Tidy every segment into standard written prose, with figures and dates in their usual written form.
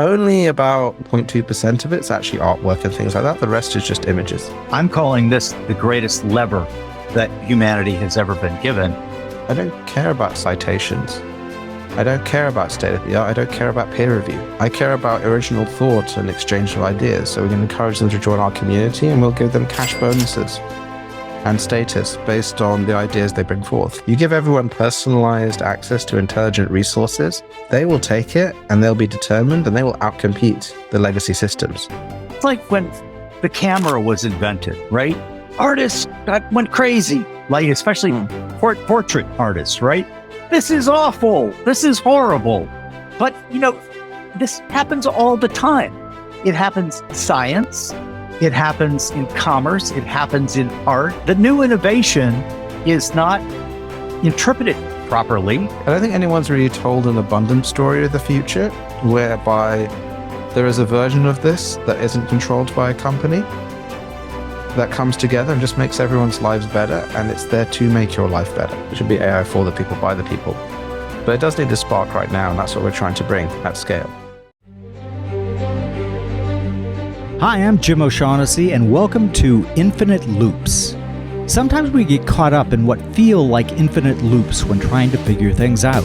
Only about 0.2% of it's actually artwork and things like that. The rest is just images. I'm calling this the greatest lever that humanity has ever been given. I don't care about citations. I don't care about state of the art. I don't care about peer review. I care about original thought and exchange of ideas. So we're going to encourage them to join our community, and we'll give them cash bonuses and status based on the ideas they bring forth. You give everyone personalized access to intelligent resources, they will take it and they'll be determined and they will outcompete the legacy systems. It's like when the camera was invented, right? Artists went crazy, like especially portrait artists, right? This is awful. This is horrible. But, this happens all the time. It happens in science. It happens in commerce. It happens in art. The new innovation is not interpreted properly. I don't think anyone's really told an abundant story of the future whereby there is a version of this that isn't controlled by a company that comes together and just makes everyone's lives better, and it's there to make your life better. It should be AI for the people, by the people. But it does need a spark right now, and that's what we're trying to bring at scale. Hi, I'm Jim O'Shaughnessy, and welcome to Infinite Loops. Sometimes we get caught up in what feel like infinite loops when trying to figure things out.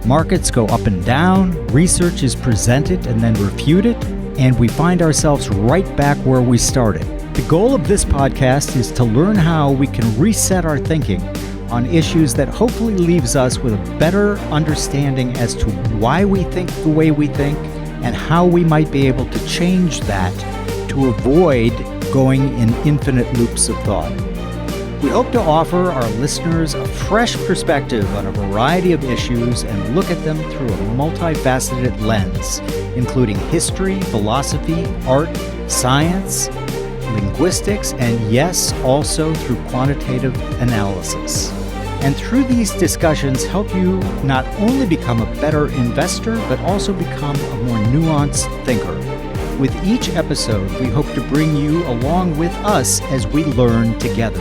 Markets go up and down, research is presented and then refuted, and we find ourselves right back where we started. The goal of this podcast is to learn how we can reset our thinking on issues that hopefully leaves us with a better understanding as to why we think the way we think and how we might be able to change that to avoid going in infinite loops of thought. We hope to offer our listeners a fresh perspective on a variety of issues and look at them through a multifaceted lens, including history, philosophy, art, science, linguistics, and yes, also through quantitative analysis. And through these discussions, help you not only become a better investor, but also become a more nuanced thinker. With each episode, we hope to bring you along with us as we learn together.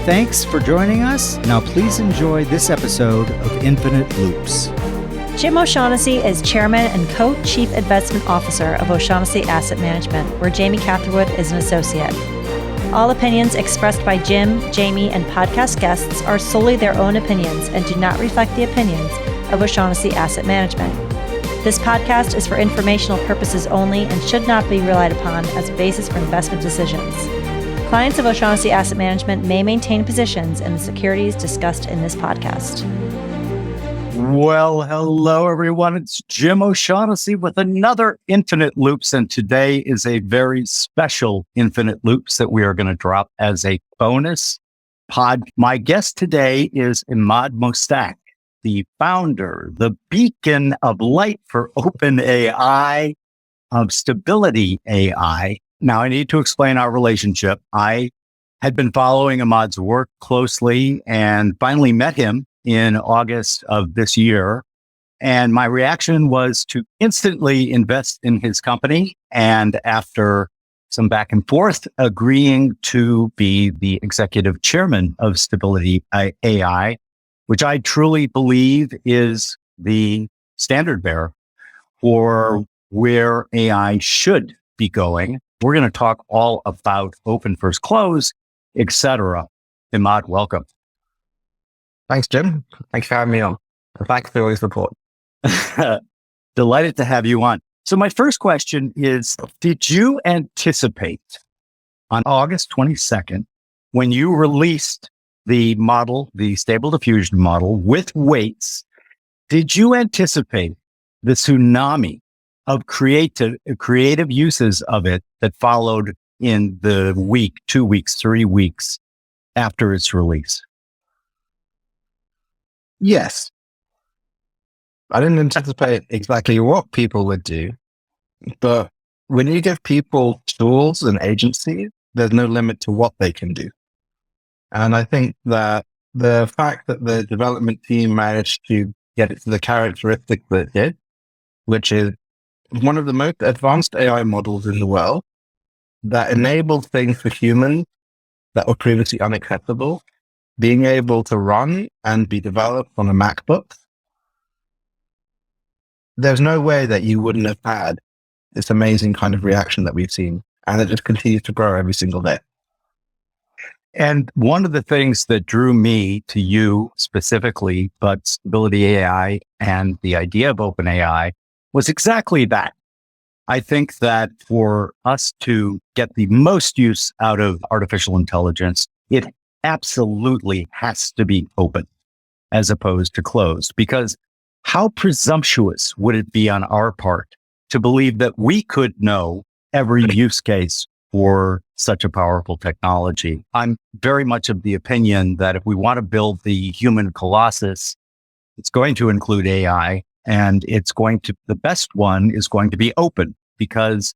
Thanks for joining us. Now please enjoy this episode of Infinite Loops. Jim O'Shaughnessy is Chairman and Co-Chief Investment Officer of O'Shaughnessy Asset Management, where Jamie Catherwood is an associate. All opinions expressed by Jim, Jamie, and podcast guests are solely their own opinions and do not reflect the opinions of O'Shaughnessy Asset Management. This podcast is for informational purposes only and should not be relied upon as a basis for investment decisions. Clients of O'Shaughnessy Asset Management may maintain positions in the securities discussed in this podcast. Well, hello, everyone. It's Jim O'Shaughnessy with another Infinite Loops, and today is a very special Infinite Loops that we are going to drop as a bonus pod. My guest today is Emad Mostaque, the founder, the beacon of light for open AI, of Stability AI. Now, I need to explain our relationship. I had been following Emad's work closely and finally met him in August of this year. And my reaction was to instantly invest in his company. And after some back and forth, agreeing to be the executive chairman of Stability AI, which I truly believe is the standard bearer for where AI should be going. We're going to talk all about open first close, etc. Emad, welcome. Thanks, Jim. Thanks for having me on. And thanks for all your support. Delighted to have you on. So my first question is, did you anticipate on August 22nd, when you released the model, the Stable Diffusion model with weights, did you anticipate the tsunami of creative uses of it that followed in the week, 2 weeks, 3 weeks after its release? Yes. I didn't anticipate exactly what people would do, but when you give people tools and agency, there's no limit to what they can do. And I think that the fact that the development team managed to get it to the characteristics that it did, which is one of the most advanced AI models in the world that enables things for humans that were previously unacceptable, being able to run and be developed on a MacBook. There's no way that you wouldn't have had It's amazing kind of reaction that we've seen. And it just continues to grow every single day. And one of the things that drew me to you specifically, but Stability AI and the idea of open AI was exactly that. I think that for us to get the most use out of artificial intelligence, it absolutely has to be open as opposed to closed, because how presumptuous would it be on our part to believe that we could know every use case for such a powerful technology? I'm very much of the opinion that if we want to build the human colossus, it's going to include AI, and the best one is going to be open, because,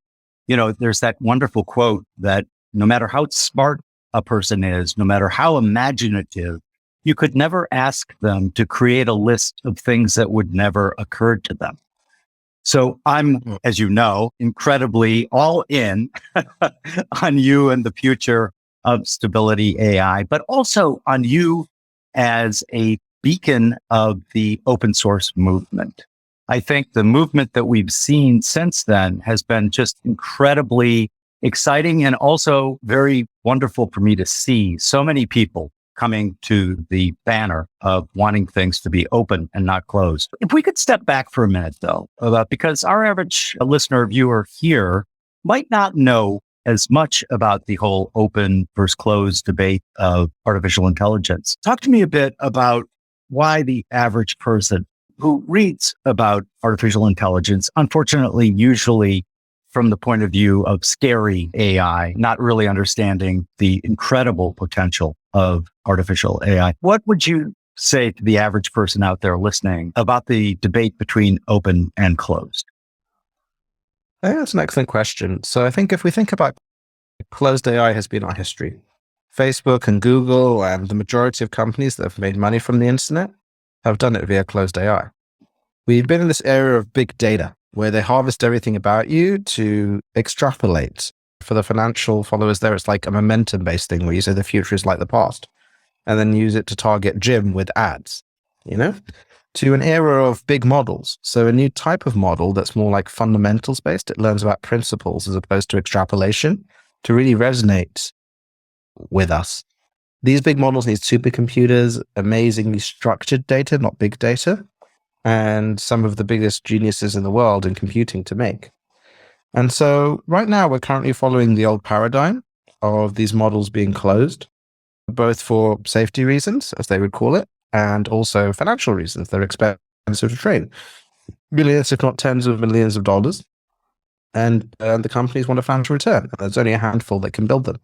there's that wonderful quote that no matter how smart a person is, no matter how imaginative, you could never ask them to create a list of things that would never occur to them. So I'm, as you know, incredibly all in on you and the future of Stability AI, but also on you as a beacon of the open source movement. I think the movement that we've seen since then has been just incredibly exciting and also very wonderful for me to see so many people coming to the banner of wanting things to be open and not closed. If we could step back for a minute, though, because our average listener or viewer here might not know as much about the whole open versus closed debate of artificial intelligence. Talk to me a bit about why the average person who reads about artificial intelligence, unfortunately, usually from the point of view of scary AI, not really understanding the incredible potential of artificial AI. What would you say to the average person out there listening about the debate between open and closed? I think that's an excellent question. So I think if we think about closed AI has been our history. Facebook and Google and the majority of companies that have made money from the internet have done it via closed AI. We've been in this era of big data where they harvest everything about you to extrapolate. For the financial followers there, it's like a momentum-based thing where you say the future is like the past, and then use it to target Jim with ads, to an era of big models. So a new type of model that's more like fundamentals-based. It learns about principles as opposed to extrapolation to really resonate with us. These big models need supercomputers, amazingly structured data, not big data, and some of the biggest geniuses in the world in computing to make. And so right now we're currently following the old paradigm of these models being closed, both for safety reasons, as they would call it, and also financial reasons. They're expensive to train. Millions, if not tens of millions of dollars. And the companies want a financial return. There's only a handful that can build them.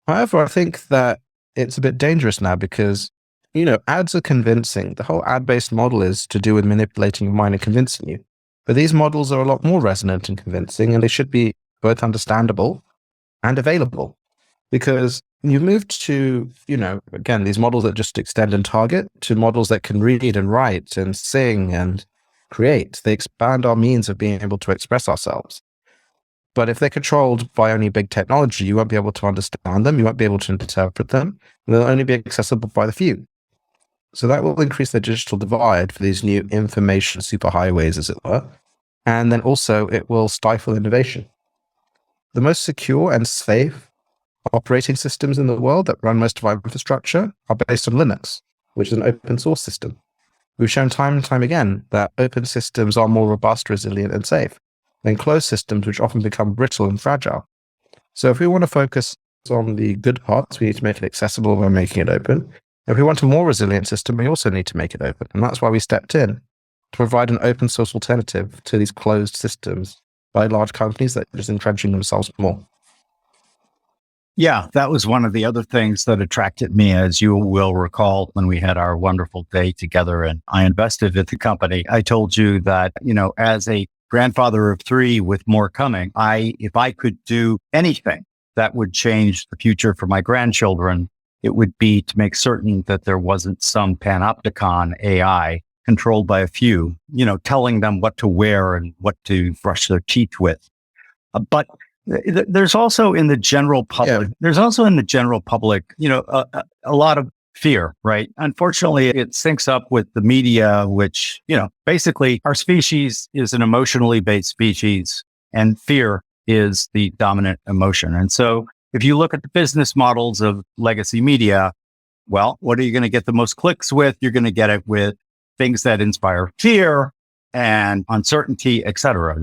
However, I think that it's a bit dangerous now because ads are convincing. The whole ad-based model is to do with manipulating your mind and convincing you. But these models are a lot more resonant and convincing, and they should be both understandable and available. Because you've moved to, again, these models that just extend and target to models that can read and write and sing and create. They expand our means of being able to express ourselves. But if they're controlled by only big technology, you won't be able to understand them. You won't be able to interpret them. They'll only be accessible by the few. So that will increase the digital divide for these new information superhighways, as it were. And then also it will stifle innovation. The most secure and safe operating systems in the world that run most of our infrastructure are based on Linux, which is an open source system. We've shown time and time again that open systems are more robust, resilient, and safe than closed systems, which often become brittle and fragile. So if we want to focus on the good parts, we need to make it accessible by making it open. If we want a more resilient system, we also need to make it open. And that's why we stepped in to provide an open source alternative to these closed systems by large companies that are just entrenching themselves more. Yeah, that was one of the other things that attracted me, as you will recall, when we had our wonderful day together and I invested in the company. I told you that, as a grandfather of 3 with more coming, if I could do anything that would change the future for my grandchildren, it would be to make certain that there wasn't some panopticon AI controlled by a few, telling them what to wear and what to brush their teeth with. But there's also in the general public, a lot of fear, right? Unfortunately, it syncs up with the media, which, basically our species is an emotionally based species. and fear is the dominant emotion. And so if you look at the business models of legacy media, well, what are you going to get the most clicks with? You're going to get it with things that inspire fear and uncertainty, et cetera.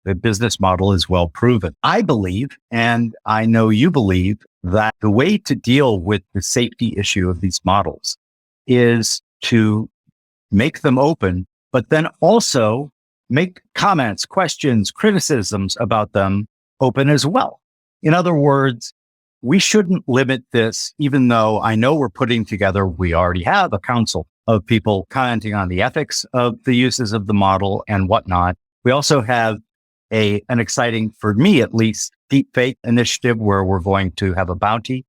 The business model is well proven. I believe, and I know you believe, that the way to deal with the safety issue of these models is to make them open, but then also make comments, questions, criticisms about them open as well. In other words, we shouldn't limit this, even though I know we already have a council of people commenting on the ethics of the uses of the model and whatnot. We also have an exciting, for me at least, deepfake initiative where we're going to have a bounty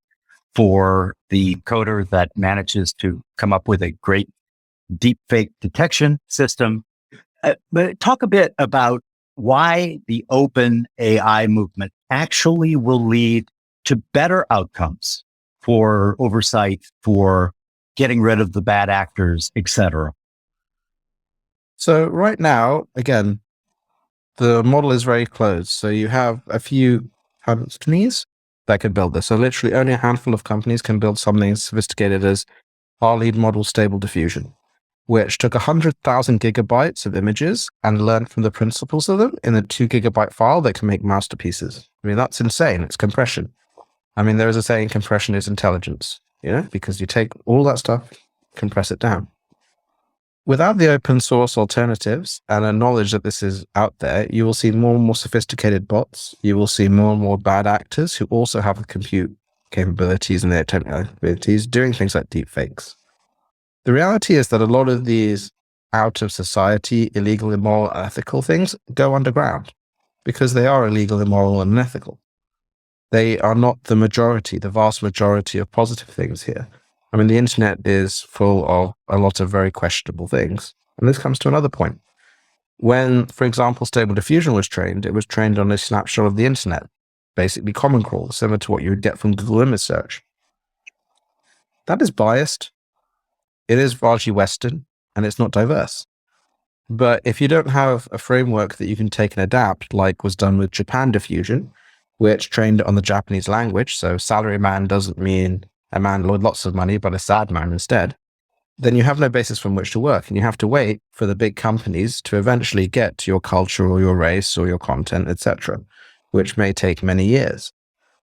for the coder that manages to come up with a great deepfake detection system. But talk a bit about why the open AI movement actually will lead to better outcomes for oversight, for getting rid of the bad actors, et cetera. So right now, again, the model is very closed. So you have a few companies that could build this. So literally only a handful of companies can build something as sophisticated as our lead model, Stable Diffusion, which took 100,000 gigabytes of images and learned from the principles of them in a 2 gigabyte file that can make masterpieces. I mean, that's insane. It's compression. I mean, there is a saying, compression is intelligence, because you take all that stuff, compress it down. Without the open source alternatives and a knowledge that this is out there, you will see more and more sophisticated bots. You will see more and more bad actors who also have the compute capabilities and their technical abilities doing things like deepfakes. The reality is that a lot of these out of society, illegal, immoral, ethical things go underground because they are illegal, immoral, and unethical. They are not the majority, the vast majority of positive things here. I mean, the internet is full of a lot of very questionable things. And this comes to another point. When, for example, Stable Diffusion was trained, it was trained on a snapshot of the internet, basically common crawl, similar to what you would get from Google image search. That is biased. It is largely Western, and it's not diverse. But if you don't have a framework that you can take and adapt, like was done with Japan Diffusion, which trained on the Japanese language, so salaryman doesn't mean a man with lots of money, but a sad man instead, then you have no basis from which to work. And you have to wait for the big companies to eventually get to your culture or your race or your content, etc., which may take many years.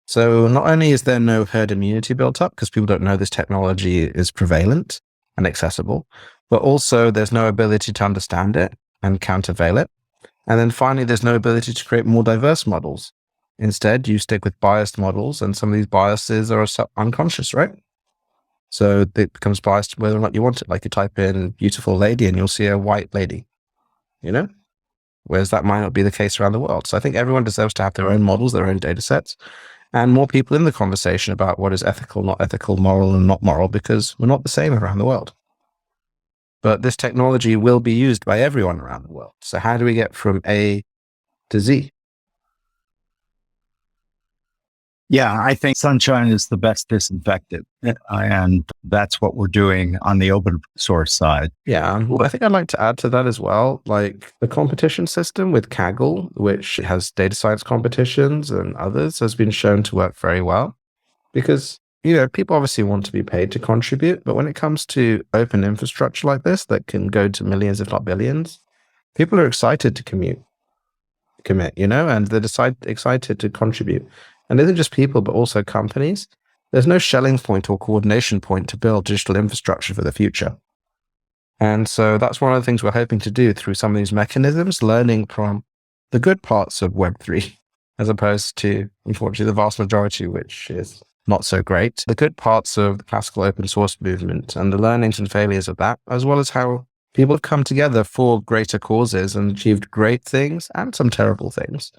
So not only is there no herd immunity built up because people don't know this technology is prevalent and accessible, but also there's no ability to understand it and countervail it. And then finally, there's no ability to create more diverse models. Instead, you stick with biased models, and some of these biases are unconscious, right? So it becomes biased whether or not you want it. Like you type in beautiful lady and you'll see a white lady, whereas that might not be the case around the world. So I think everyone deserves to have their own models, their own data sets, and more people in the conversation about what is ethical, not ethical, moral, and not moral, because we're not the same around the world. But this technology will be used by everyone around the world. So how do we get from A to Z? Yeah, I think sunshine is the best disinfectant. And that's what we're doing on the open source side. Yeah, well, I think I'd like to add to that as well, like the competition system with Kaggle, which has data science competitions and others, has been shown to work very well because, people obviously want to be paid to contribute, but when it comes to open infrastructure like this that can go to millions, if not billions, people are excited to commit, and they're excited to contribute. And it isn't just people, but also companies. There's no shelling point or coordination point to build digital infrastructure for the future. And so that's one of the things we're hoping to do through some of these mechanisms, learning from the good parts of Web3, as opposed to, unfortunately, the vast majority, which is not so great. The good parts of the classical open source movement and the learnings and failures of that, as well as how people have come together for greater causes and achieved great things and some terrible things.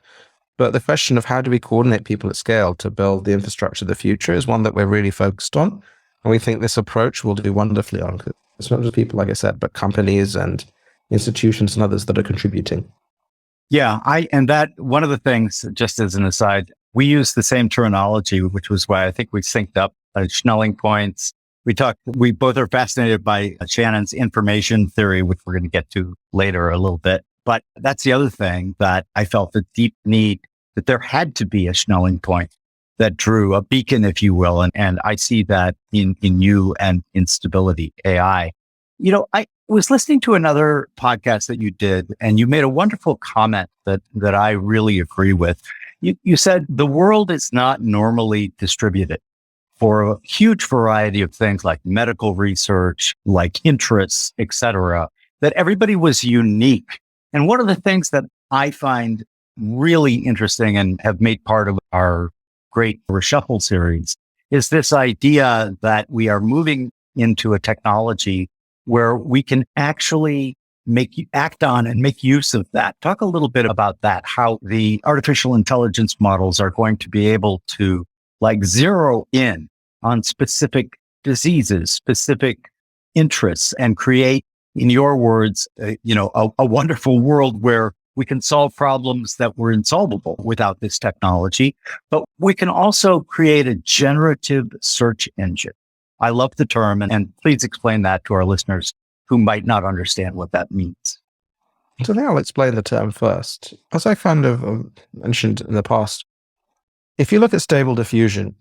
But the question of how do we coordinate people at scale to build the infrastructure of the future is one that we're really focused on. And we think this approach will do wonderfully on it. It's not just people, like I said, but companies and institutions and others that are contributing. Yeah, and that one of the things, just as an aside, we use the same terminology, which was why I think we synced up Schnelling points. We both are fascinated by Shannon's information theory, which we're going to get to later a little bit. But that's the other thing that I felt the deep need that there had to be a Snelling point that drew a beacon, if you will. And I see that in you and in Stability AI. I was listening to another podcast that you did, and you made a wonderful comment that I really agree with. You said the world is not normally distributed for a huge variety of things like medical research, like interests, et cetera, that everybody was unique. And one of the things that I find really interesting and have made part of our great Reshuffle series is this idea that we are moving into a technology where we can actually act on and make use of that. Talk a little bit about that, how the artificial intelligence models are going to be able to zero in on specific diseases, specific interests, and create, in your words, a wonderful world where we can solve problems that were insolvable without this technology, but we can also create a generative search engine. I love the term, and please explain that to our listeners who might not understand what that means. So I think I'll explain the term first. As I kind of mentioned in the past, if you look at Stable Diffusion,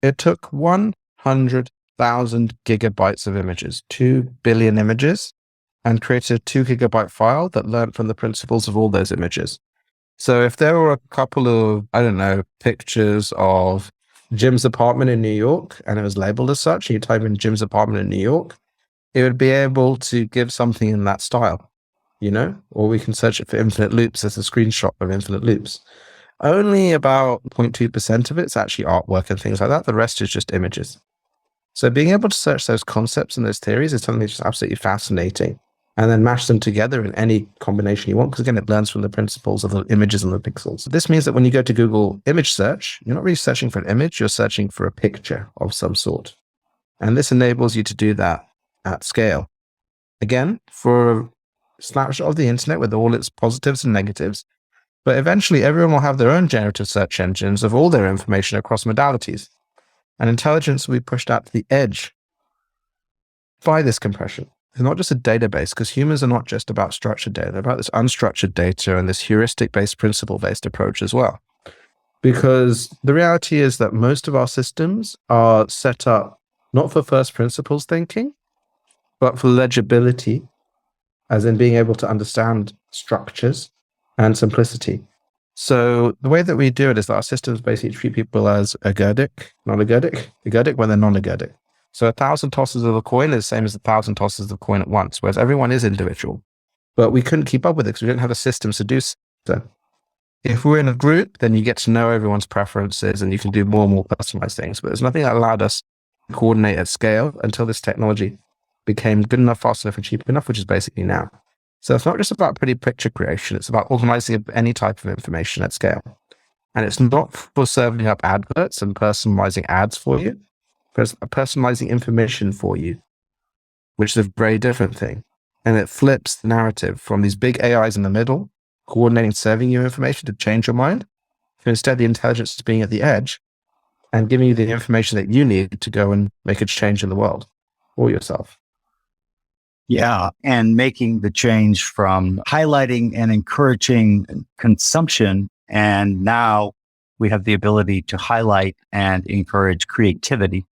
it took 100,000 gigabytes of images, 2 billion images, and created a 2 gigabyte file that learned from the principles of all those images. So if there were a couple of, pictures of Jim's apartment in New York, and it was labeled as such, and you type in Jim's apartment in New York, it would be able to give something in that style, or we can search it for infinite loops as a screenshot of infinite loops. Only about 0.2% of it's actually artwork and things like that. The rest is just images. So being able to search those concepts and those theories is something that's just absolutely fascinating, and then mash them together in any combination you want, because again, it learns from the principles of the images and the pixels. This means that when you go to Google image search, you're not really searching for an image, you're searching for a picture of some sort. And this enables you to do that at scale. Again, for a snapshot of the internet with all its positives and negatives, but eventually everyone will have their own generative search engines of all their information across modalities. And intelligence will be pushed out to the edge by this compression. It's not just a database, because humans are not just about structured data. They're about this unstructured data and this heuristic-based, principle-based approach as well. Because the reality is that most of our systems are set up not for first principles thinking, but for legibility, as in being able to understand structures and simplicity. So the way that we do it is that our systems basically treat people as agerdic, non-agerdic when they're non-agerdic. So 1,000 tosses of a coin is the same as 1,000 tosses of a coin at once, whereas everyone is individual. But we couldn't keep up with it because we didn't have a system to do so. If we're in a group, then you get to know everyone's preferences and you can do more and more personalized things. But there's nothing that allowed us to coordinate at scale until this technology became good enough, fast enough, and cheap enough, which is basically now. So it's not just about pretty picture creation. It's about organizing any type of information at scale. And it's not for serving up adverts and personalizing ads for you, but it's personalizing information for you, which is a very different thing. And it flips the narrative from these big AIs in the middle, coordinating, serving you information to change your mind, to instead the intelligence being at the edge and giving you the information that you need to go and make a change in the world for yourself. Yeah, and making the change from highlighting and encouraging consumption, and now we have the ability to highlight and encourage creativity,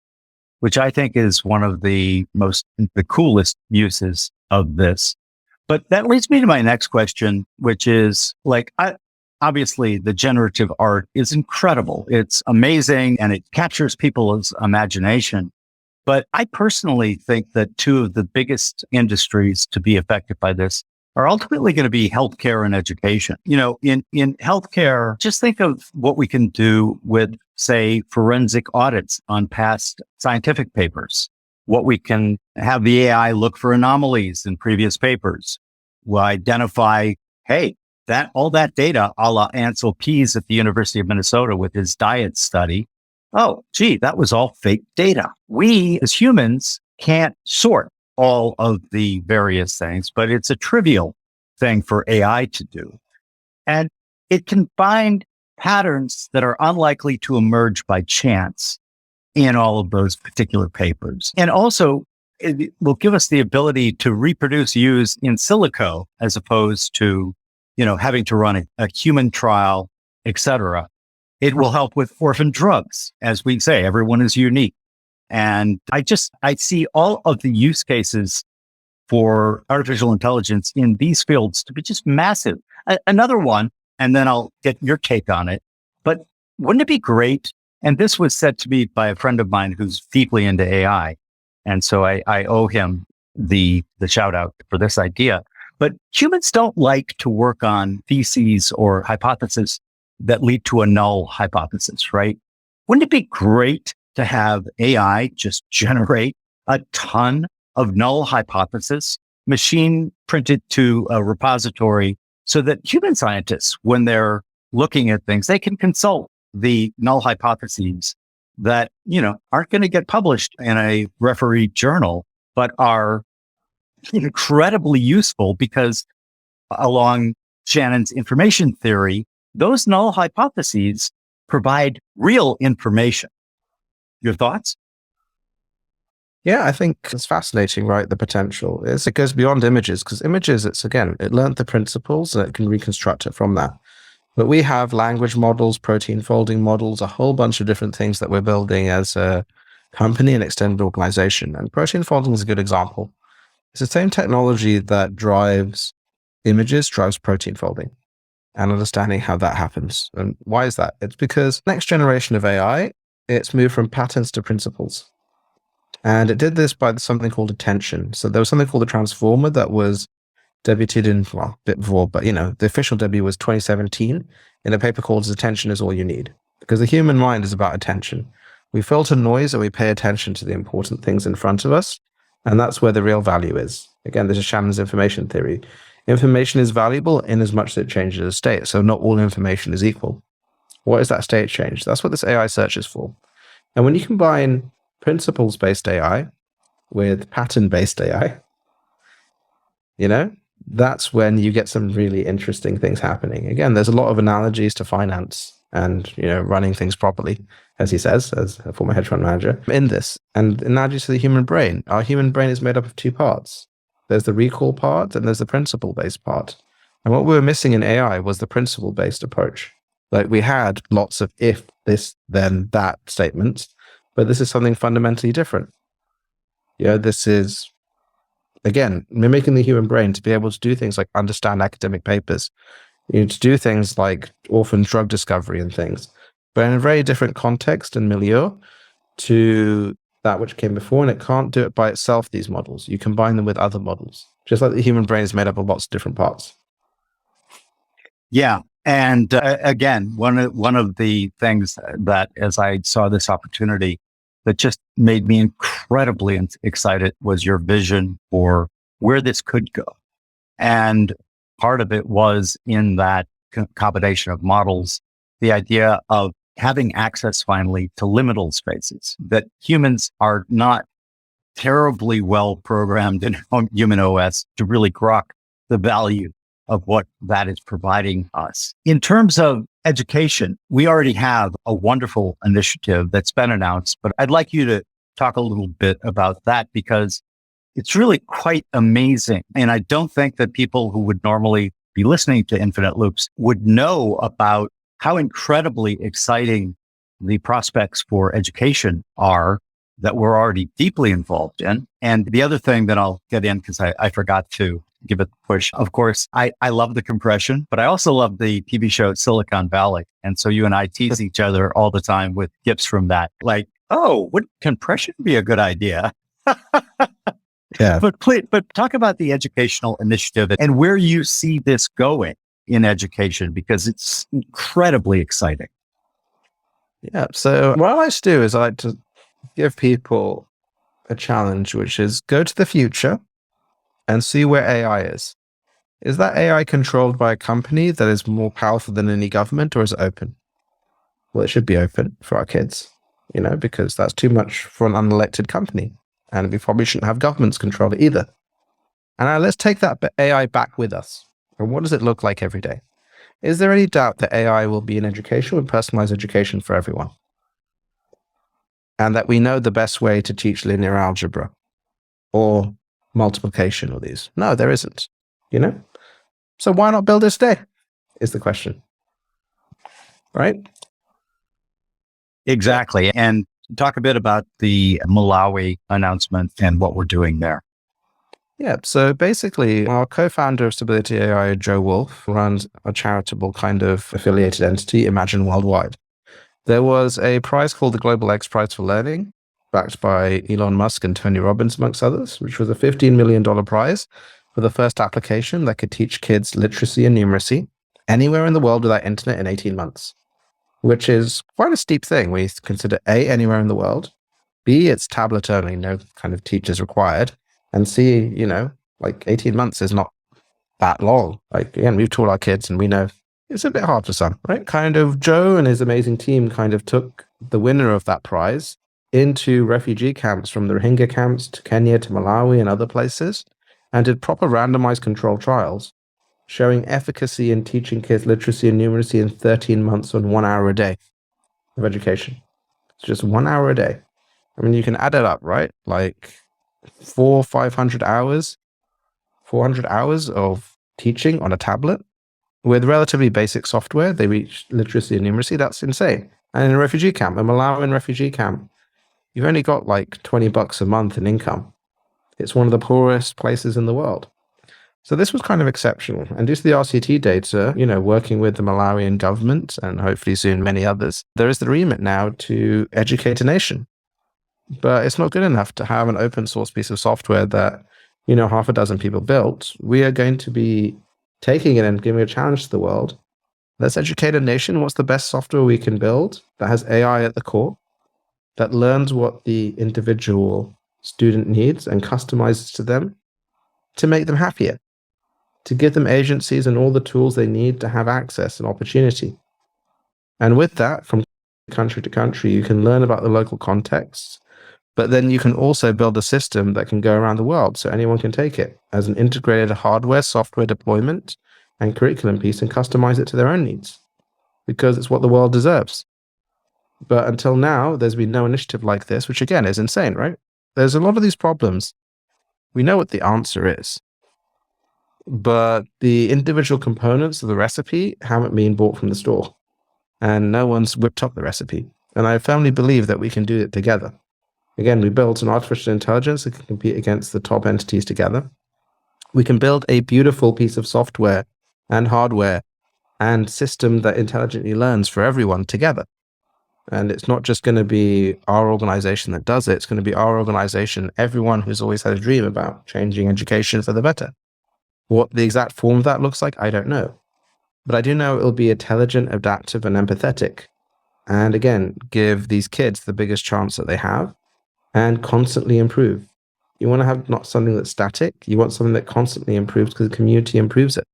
which I think is one of the coolest uses of this. But that leads me to my next question, which is obviously the generative art is incredible. It's amazing and it captures people's imagination. But I personally think that two of the biggest industries to be affected by this are ultimately going to be healthcare and education. In healthcare, just think of what we can do with, say, forensic audits on past scientific papers, what we can have the AI look for anomalies in previous papers. We'll identify, hey, all that data, a la Ansel Keys at the University of Minnesota with his diet study. Oh, gee, that was all fake data. We as humans can't sort all of the various things, but it's a trivial thing for AI to do. And it can find patterns that are unlikely to emerge by chance in all of those particular papers. And also, it will give us the ability to reproduce, use in silico, as opposed to having to run a human trial, etc. It will help with orphan drugs. As we say, everyone is unique. And I see all of the use cases for artificial intelligence in these fields to be just massive. Another one, and then I'll get your take on it, but wouldn't it be great? And this was said to me by a friend of mine who's deeply into AI. And so I owe him the shout out for this idea. But humans don't like to work on theses or hypotheses that lead to a null hypothesis, right? Wouldn't it be great to have AI just generate a ton of null hypothesis, machine printed to a repository so that human scientists, when they're looking at things, they can consult the null hypotheses that, aren't going to get published in a refereed journal, but are incredibly useful because along Shannon's information theory, those null hypotheses provide real information. Your thoughts? Yeah, I think it's fascinating, right? The potential it goes beyond images, because images, it learned the principles and it can reconstruct it from that. But we have language models, protein folding models, a whole bunch of different things that we're building as a company and extended organization. And protein folding is a good example. It's the same technology that drives images, drives protein folding, and understanding how that happens. And why is that? It's because next generation of AI, it's moved from patterns to principles. And it did this by something called attention. So there was something called a transformer that was debuted in, a bit before, but the official debut was 2017 in a paper called Attention is All You Need. Because the human mind is about attention. We filter noise and we pay attention to the important things in front of us. And that's where the real value is. Again, this is Shannon's information theory. Information is valuable in as much as it changes a state. So not all information is equal. What is that state change? That's what this AI search is for. And when you combine principles-based AI with pattern-based AI, that's when you get some really interesting things happening. Again, there's a lot of analogies to finance and, running things properly, as he says, as a former hedge fund manager in this, and analogies to the human brain. Our human brain is made up of two parts. There's the recall part and there's the principle-based part. And what we were missing in AI was the principle-based approach. Like we had lots of if this, then that statements, but this is something fundamentally different. This is, again, mimicking the human brain to be able to do things like understand academic papers, to do things like orphan drug discovery and things, but in a very different context and milieu to that which came before. And it can't do it by itself, these models. You combine them with other models, just like the human brain is made up of lots of different parts. Yeah. And again, one of the things that, as I saw this opportunity, that just made me incredibly excited was your vision for where this could go. And part of it was in that combination of models, the idea of having access finally to liminal spaces, that humans are not terribly well programmed in human OS to really grok the value of what that is providing us. In terms of education, we already have a wonderful initiative that's been announced, but I'd like you to talk a little bit about that because it's really quite amazing. And I don't think that people who would normally be listening to Infinite Loops would know about how incredibly exciting the prospects for education are that we're already deeply involved in. And the other thing that I'll get in, because I forgot to give it the push. Of course, I love the compression, but I also love the TV show Silicon Valley. And so you and I tease each other all the time with gifts from that. Like, oh, would compression be a good idea? Yeah. But talk about the educational initiative and where you see this going in education, because it's incredibly exciting. Yeah. So what I like to do is I like to give people a challenge, which is go to the future and see where AI is. Is that AI controlled by a company that is more powerful than any government, or is it open? Well, it should be open for our kids, because that's too much for an unelected company. And we probably shouldn't have governments control it either. And now let's take that AI back with us. And what does it look like every day? Is there any doubt that AI will be in education and personalized education for everyone? And that we know the best way to teach linear algebra or multiplication or these? No, there isn't, So why not build it today? Is the question. Right? Exactly. And talk a bit about the Malawi announcement and what we're doing there. Yeah. So basically, our co-founder of Stability AI, Joe Wolf, runs a charitable kind of affiliated entity, Imagine Worldwide. There was a prize called the Global X Prize for Learning, backed by Elon Musk and Tony Robbins, amongst others, which was a $15 million prize for the first application that could teach kids literacy and numeracy anywhere in the world without internet in 18 months, which is quite a steep thing. We consider A, anywhere in the world, B, it's tablet only, no kind of teachers required, and C, 18 months is not that long. Like, again, we've taught our kids and we know it's a bit hard for some, right? Kind of Joe and his amazing team kind of took the winner of that prize into refugee camps, from the Rohingya camps to Kenya to Malawi and other places, and did proper randomized control trials showing efficacy in teaching kids literacy and numeracy in 13 months on 1 hour a day of education. It's just 1 hour a day. I mean, you can add it up, right? Like 500 hours, 400 hours of teaching on a tablet with relatively basic software. They reach literacy and numeracy. That's insane. And in a refugee camp, a Malawian refugee camp, you've only got like $20 a month in income. It's one of the poorest places in the world. So this was kind of exceptional. And due to the RCT data, working with the Malawian government and hopefully soon many others, there is the remit now to educate a nation. But it's not good enough to have an open source piece of software that, half a dozen people built. We are going to be taking it and giving a challenge to the world. Let's educate a nation. What's the best software we can build that has AI at the core, that learns what the individual student needs and customizes to them to make them happier, to give them agencies and all the tools they need to have access and opportunity. And with that, from country to country, you can learn about the local context, but then you can also build a system that can go around the world so anyone can take it as an integrated hardware, software deployment and curriculum piece and customize it to their own needs, because it's what the world deserves. But until now, there's been no initiative like this, which again is insane, right? There's a lot of these problems. We know what the answer is, but the individual components of the recipe haven't been bought from the store, and no one's whipped up the recipe. And I firmly believe that we can do it together. Again, we built an artificial intelligence that can compete against the top entities together. We can build a beautiful piece of software and hardware and system that intelligently learns for everyone together. And it's not just going to be our organization that does it. It's going to be our organization, everyone who's always had a dream about changing education for the better. What the exact form of that looks like, I don't know. But I do know it'll be intelligent, adaptive, and empathetic. And again, give these kids the biggest chance that they have and constantly improve. You want to have not something that's static. You want something that constantly improves because the community improves it.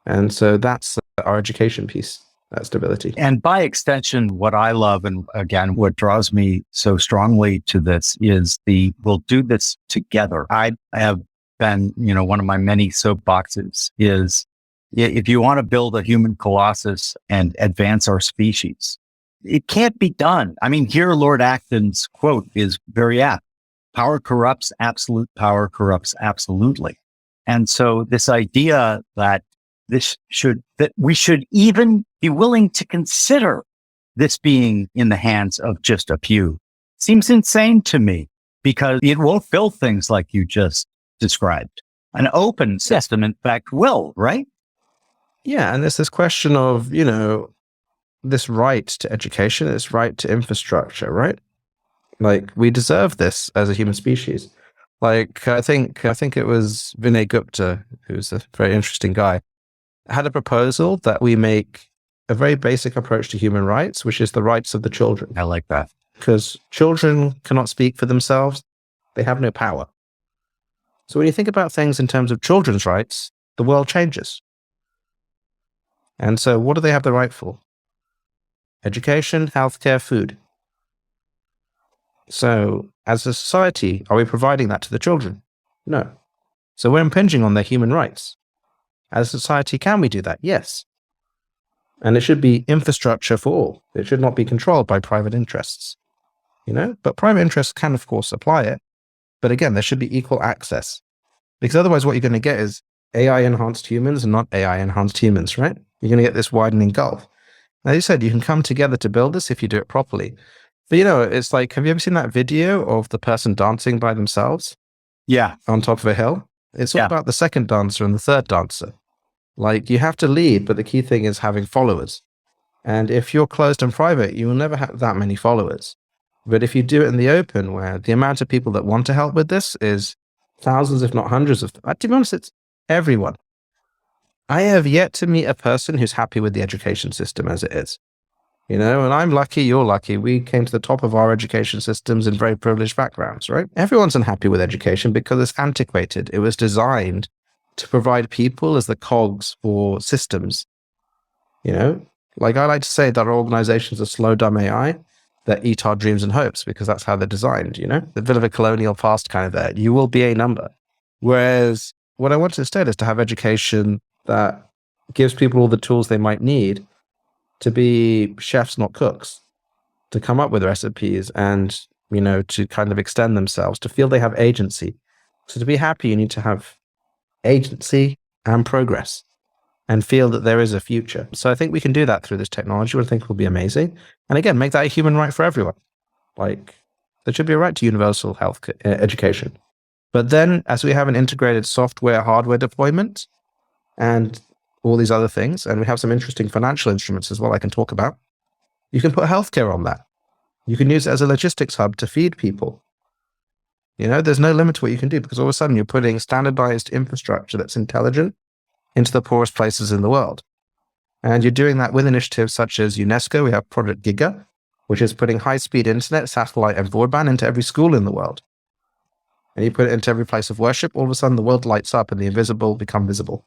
And so that's our education piece. That stability. And by extension, what I love, and again, what draws me so strongly to this is we'll do this together. I have been, one of my many soapboxes is if you want to build a human colossus and advance our species, it can't be done. I mean, here Lord Acton's quote is very apt. Power corrupts, absolute power corrupts absolutely. And so this idea that we should even be willing to consider this being in the hands of just a few seems insane to me, because it will fill things like you just described. An open system, in fact, will, right? Yeah. And there's this question of, this right to education, this right to infrastructure, right? Like, we deserve this as a human species. Like, I think it was Vinay Gupta, who's a very interesting guy, had a proposal that we make a very basic approach to human rights, which is the rights of the children. I like that. Because children cannot speak for themselves. They have no power. So when you think about things in terms of children's rights, the world changes. And so what do they have the right for? Education, healthcare, food. So as a society, are we providing that to the children? No. So we're impinging on their human rights. As a society, can we do that? Yes. And it should be infrastructure for all. It should not be controlled by private interests, but private interests can, of course, apply it. But again, there should be equal access, because otherwise what you're going to get is AI enhanced humans and not AI enhanced humans, right? You're going to get this widening gulf. As you said, you can come together to build this if you do it properly. But it's like, have you ever seen that video of the person dancing by themselves? Yeah. On top of a hill? It's all Yeah. about the second dancer and the third dancer. Like, you have to lead, but the key thing is having followers. And if you're closed and private, you will never have that many followers. But if you do it in the open, where the amount of people that want to help with this is thousands, if not hundreds of, to be honest, it's everyone. I have yet to meet a person who's happy with the education system as it is. And I'm lucky, you're lucky. We came to the top of our education systems in very privileged backgrounds, right? Everyone's unhappy with education because it's antiquated. It was designed to provide people as the cogs for systems. Like, I like to say that our organizations are slow, dumb AI that eat our dreams and hopes, because that's how they're designed, the bit of a colonial past kind of there. You will be a number. Whereas what I want instead is to have education that gives people all the tools they might need to be chefs, not cooks, to come up with recipes and, to kind of extend themselves, to feel they have agency. So to be happy, you need to have agency and progress and feel that there is a future. So I think we can do that through this technology, which I think will be amazing. And again, make that a human right for everyone. Like, there should be a right to universal health education. But then, as we have an integrated software, hardware deployment, and all these other things, and we have some interesting financial instruments as well I can talk about, you can put healthcare on that. You can use it as a logistics hub to feed people. There's no limit to what you can do, because all of a sudden you're putting standardized infrastructure that's intelligent into the poorest places in the world. And you're doing that with initiatives such as UNESCO. We have Project Giga, which is putting high-speed internet, satellite, and broadband into every school in the world. And you put it into every place of worship, all of a sudden the world lights up and the invisible become visible.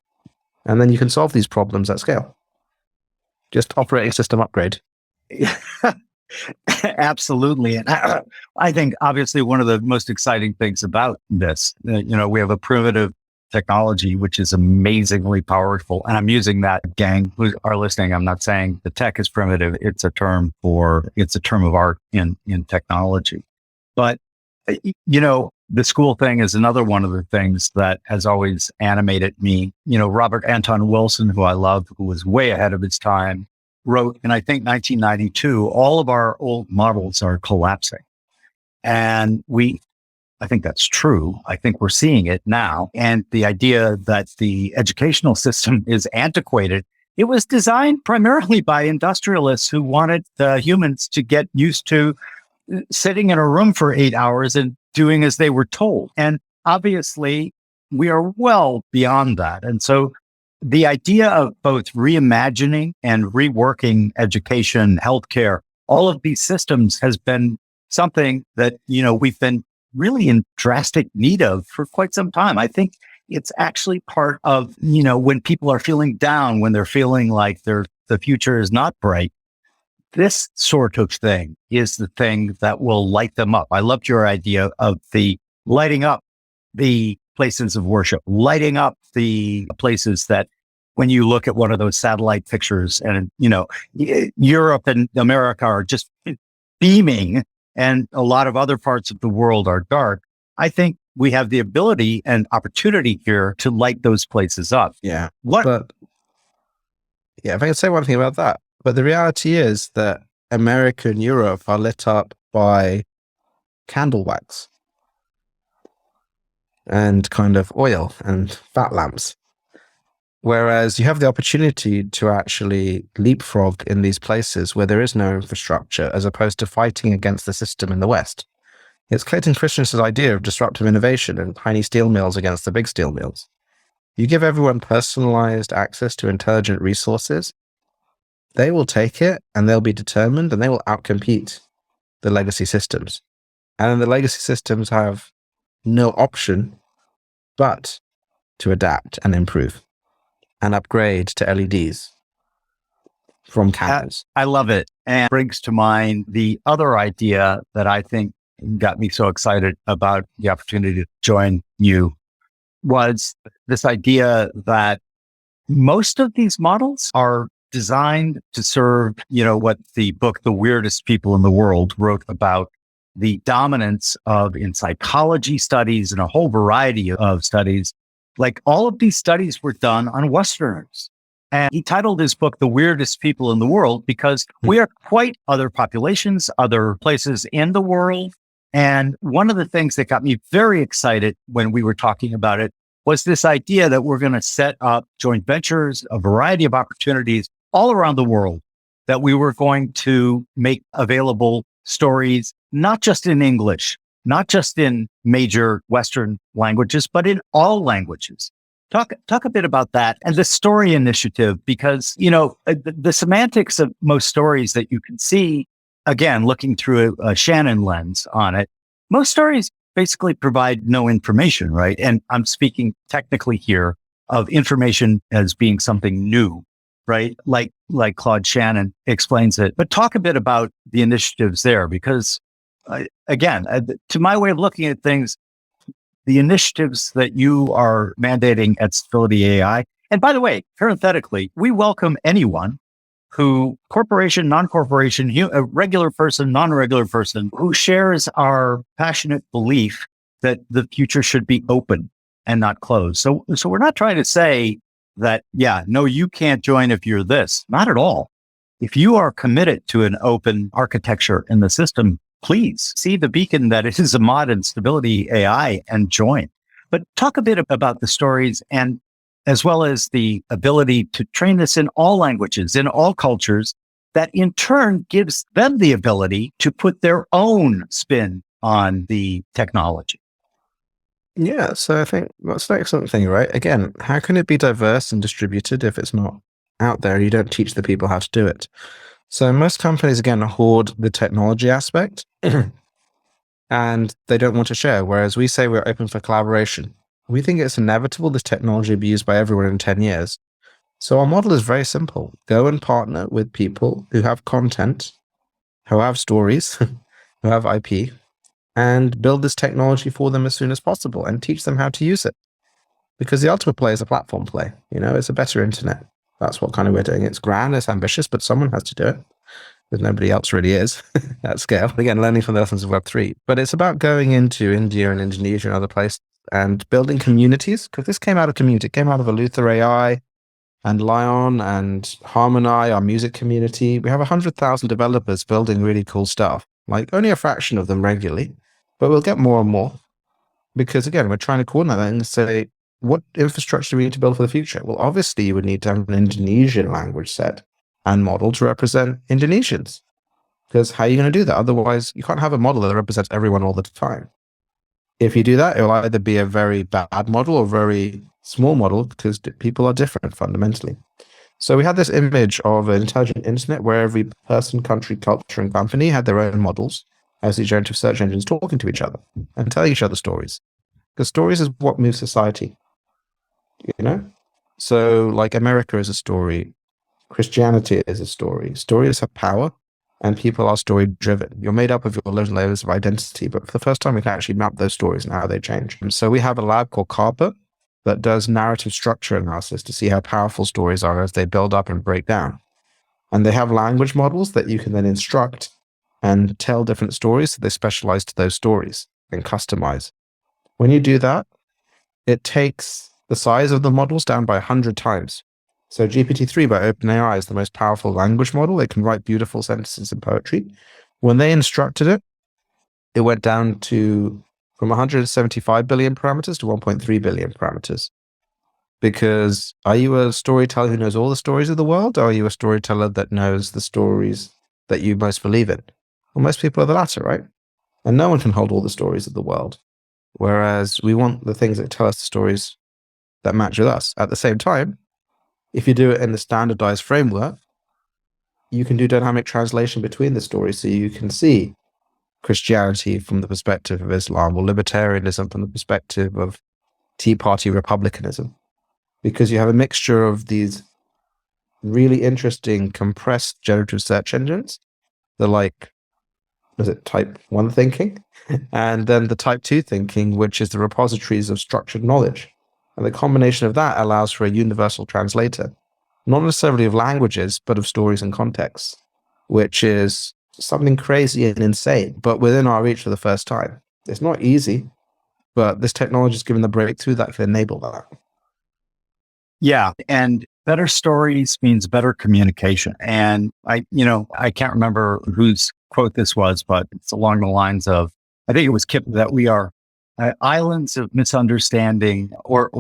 And then you can solve these problems at scale. Just operating system upgrade. Absolutely. And I think obviously one of the most exciting things about this, we have a primitive technology, which is amazingly powerful. And I'm using that, gang who are listening. I'm not saying the tech is primitive. It's a term of art in technology. But, the school thing is another one of the things that has always animated me. Robert Anton Wilson, who I love, who was way ahead of his time, wrote in, I think, 1992, all of our old models are collapsing. And I think that's true. I think we're seeing it now. And the idea that the educational system is antiquated, it was designed primarily by industrialists who wanted humans to get used to sitting in a room for 8 hours and doing as they were told. And obviously, we are well beyond that. And so the idea of both reimagining and reworking education, healthcare, all of these systems has been something that, we've been really in drastic need of for quite some time. I think it's actually part of, when people are feeling down, when they're feeling like the future is not bright, this sort of thing is the thing that will light them up. I loved your idea of the lighting up the places of worship, lighting up the places that when you look at one of those satellite pictures and, Europe and America are just beaming and a lot of other parts of the world are dark. I think we have the ability and opportunity here to light those places up. Yeah. If I can say one thing about that. But the reality is that America and Europe are lit up by candle wax and kind of oil and fat lamps. Whereas you have the opportunity to actually leapfrog in these places where there is no infrastructure, as opposed to fighting against the system in the West. It's Clayton Christensen's idea of disruptive innovation and tiny steel mills against the big steel mills. You give everyone personalized access to intelligent resources, they will take it and they'll be determined and they will outcompete the legacy systems. And then the legacy systems have no option but to adapt and improve and upgrade to LEDs from cameras. I love it. And brings to mind the other idea that I think got me so excited about the opportunity to join you was this idea that most of these models are designed to serve, what the book, The Weirdest People in the World, wrote about the dominance of, in psychology studies and a whole variety of studies, Like all of these studies were done on Westerners. And he titled his book, The Weirdest People in the World, because we are quite other populations, other places in the world. And one of the things that got me very excited when we were talking about it was this idea that we're going to set up joint ventures, a variety of opportunities all around the world, that we were going to make available stories, not just in English, not just in major Western languages, but in all languages. Talk a bit about that and the story initiative, because, the semantics of most stories that you can see, again, looking through a Shannon lens on it, most stories basically provide no information, right? And I'm speaking technically here of information as being something new, right? Like Claude Shannon explains it. But talk a bit about the initiatives there, because again, to my way of looking at things, the initiatives that you are mandating at Stability AI. And by the way, parenthetically, we welcome anyone who, corporation, non-corporation, a regular person, non-regular person, who shares our passionate belief that the future should be open and not closed. So we're not trying to say that, no, you can't join if you're this. Not at all. If you are committed to an open architecture in the system, please see the beacon that it is Emad and Stability AI and join. But talk a bit about the stories, and as well as the ability to train this in all languages, in all cultures, that in turn gives them the ability to put their own spin on the technology. Yeah, so I think that's an excellent thing, right? Again, how can it be diverse and distributed if it's not out there? You don't teach the people how to do it. So most companies, again, hoard the technology aspect and they don't want to share, whereas we say we're open for collaboration. We think it's inevitable this technology will be used by everyone in 10 years. So our model is very simple. Go and partner with people who have content, who have stories, who have IP, and build this technology for them as soon as possible and teach them how to use it. Because the ultimate play is a platform play. It's a better internet. That's what kind of we're doing. It's grand, it's ambitious, but someone has to do it. Because nobody else really is at scale. Again, learning from the lessons of Web3. But it's about going into India and Indonesia and other places and building communities, because this came out of community. It came out of Eluther AI and Lion and Harmony, our music community. We have 100,000 developers building really cool stuff, like only a fraction of them regularly, but we'll get more and more. Because again, we're trying to coordinate that and say, what infrastructure do we need to build for the future? Well, obviously, you would need to have an Indonesian language set and model to represent Indonesians. Because how are you going to do that? Otherwise, you can't have a model that represents everyone all the time. If you do that, it will either be a very bad model or a very small model, because people are different fundamentally. So we had this image of an intelligent internet where every person, country, culture, and company had their own models as the generative search engines talking to each other and telling each other stories. Because stories is what moves society. So like America is a story, Christianity is a story. Stories have power, and people are story driven. You're made up of your own layers of identity, but for the first time we can actually map those stories and how they change. And so we have a lab called Carper that does narrative structure analysis to see how powerful stories are as they build up and break down. And they have language models that you can then instruct and tell different stories, so they specialize to those stories and customize. When you do that, it takes the size of the models down by 100 times. So GPT-3 by OpenAI is the most powerful language model. It can write beautiful sentences and poetry. When they instructed it, it went down to from 175 billion parameters to 1.3 billion parameters. Because are you a storyteller who knows all the stories of the world, or are you a storyteller that knows the stories that you most believe in? Well, most people are the latter, right? And no one can hold all the stories of the world. Whereas we want the things that tell us the stories that match with us. At the same time, if you do it in the standardized framework, you can do dynamic translation between the stories, so you can see Christianity from the perspective of Islam, or libertarianism from the perspective of Tea Party republicanism, because you have a mixture of these really interesting compressed generative search engines. They're like, was it type 1 thinking? And then the type 2 thinking, which is the repositories of structured knowledge. And the combination of that allows for a universal translator, not necessarily of languages, but of stories and contexts, which is something crazy and insane, but within our reach for the first time. It's not easy, but this technology is given the breakthrough that can enable that. Yeah. And better stories means better communication. And I can't remember whose quote this was, but it's along the lines of, I think it was Kip, that we are islands of misunderstanding or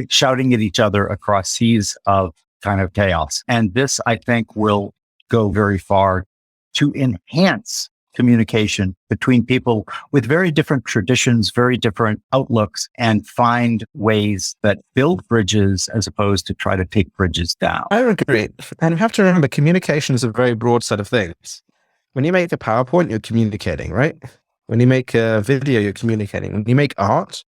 shouting at each other across seas of kind of chaos. And this, I think, will go very far to enhance communication between people with very different traditions, very different outlooks, and find ways that build bridges as opposed to try to take bridges down. I agree. And you have to remember, communication is a very broad set of things. When you make a PowerPoint, you're communicating, right? When you make a video, you're communicating. When you make art,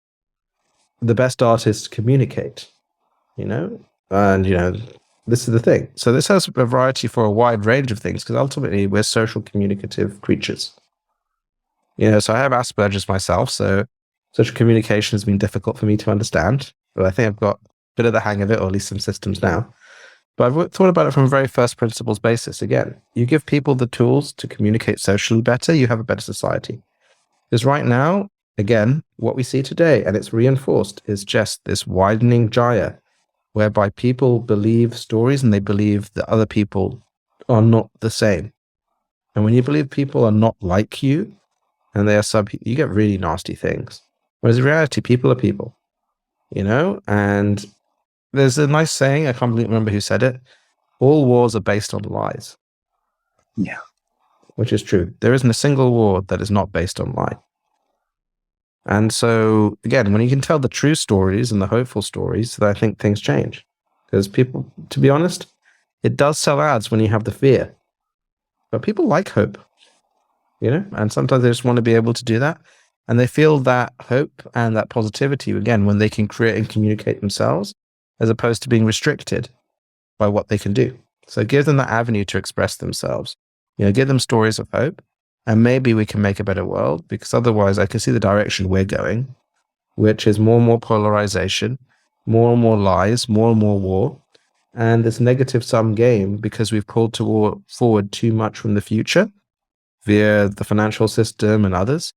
the best artists communicate, And, this is the thing. So this has a variety for a wide range of things, because ultimately we're social communicative creatures. So I have Asperger's myself, so social communication has been difficult for me to understand, but I think I've got a bit of the hang of it, or at least some systems now. But I've thought about it from a very first principles basis. Again, you give people the tools to communicate socially better, you have a better society. Because right now, again, what we see today, and it's reinforced, is just this widening gyre, whereby people believe stories and they believe that other people are not the same. And when you believe people are not like you, and they are you get really nasty things. Whereas in reality, people are people, And there's a nice saying, I can't remember who said it, all wars are based on lies. Yeah. Which is true. There isn't a single war that is not based on lie. And so, again, when you can tell the true stories and the hopeful stories, then I think things change. Because people, to be honest, it does sell ads when you have the fear. But people like hope, and sometimes they just want to be able to do that. And they feel that hope and that positivity, again, when they can create and communicate themselves, as opposed to being restricted by what they can do. So give them that avenue to express themselves. Give them stories of hope. And maybe we can make a better world, because otherwise I can see the direction we're going, which is more and more polarization, more and more lies, more and more war, and this negative sum game, because we've pulled forward too much from the future via the financial system and others,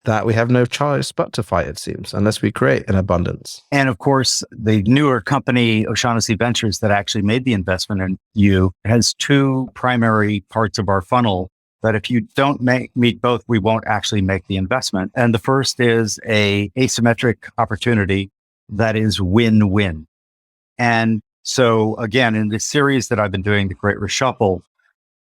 that we have no choice but to fight, it seems, unless we create an abundance. And of course, the newer company, O'Shaughnessy Ventures, that actually made the investment in you, has two primary parts of our funnel that if you don't meet both, we won't actually make the investment. And the first is a asymmetric opportunity that is win-win. And so again, in this series that I've been doing, The Great Reshuffle,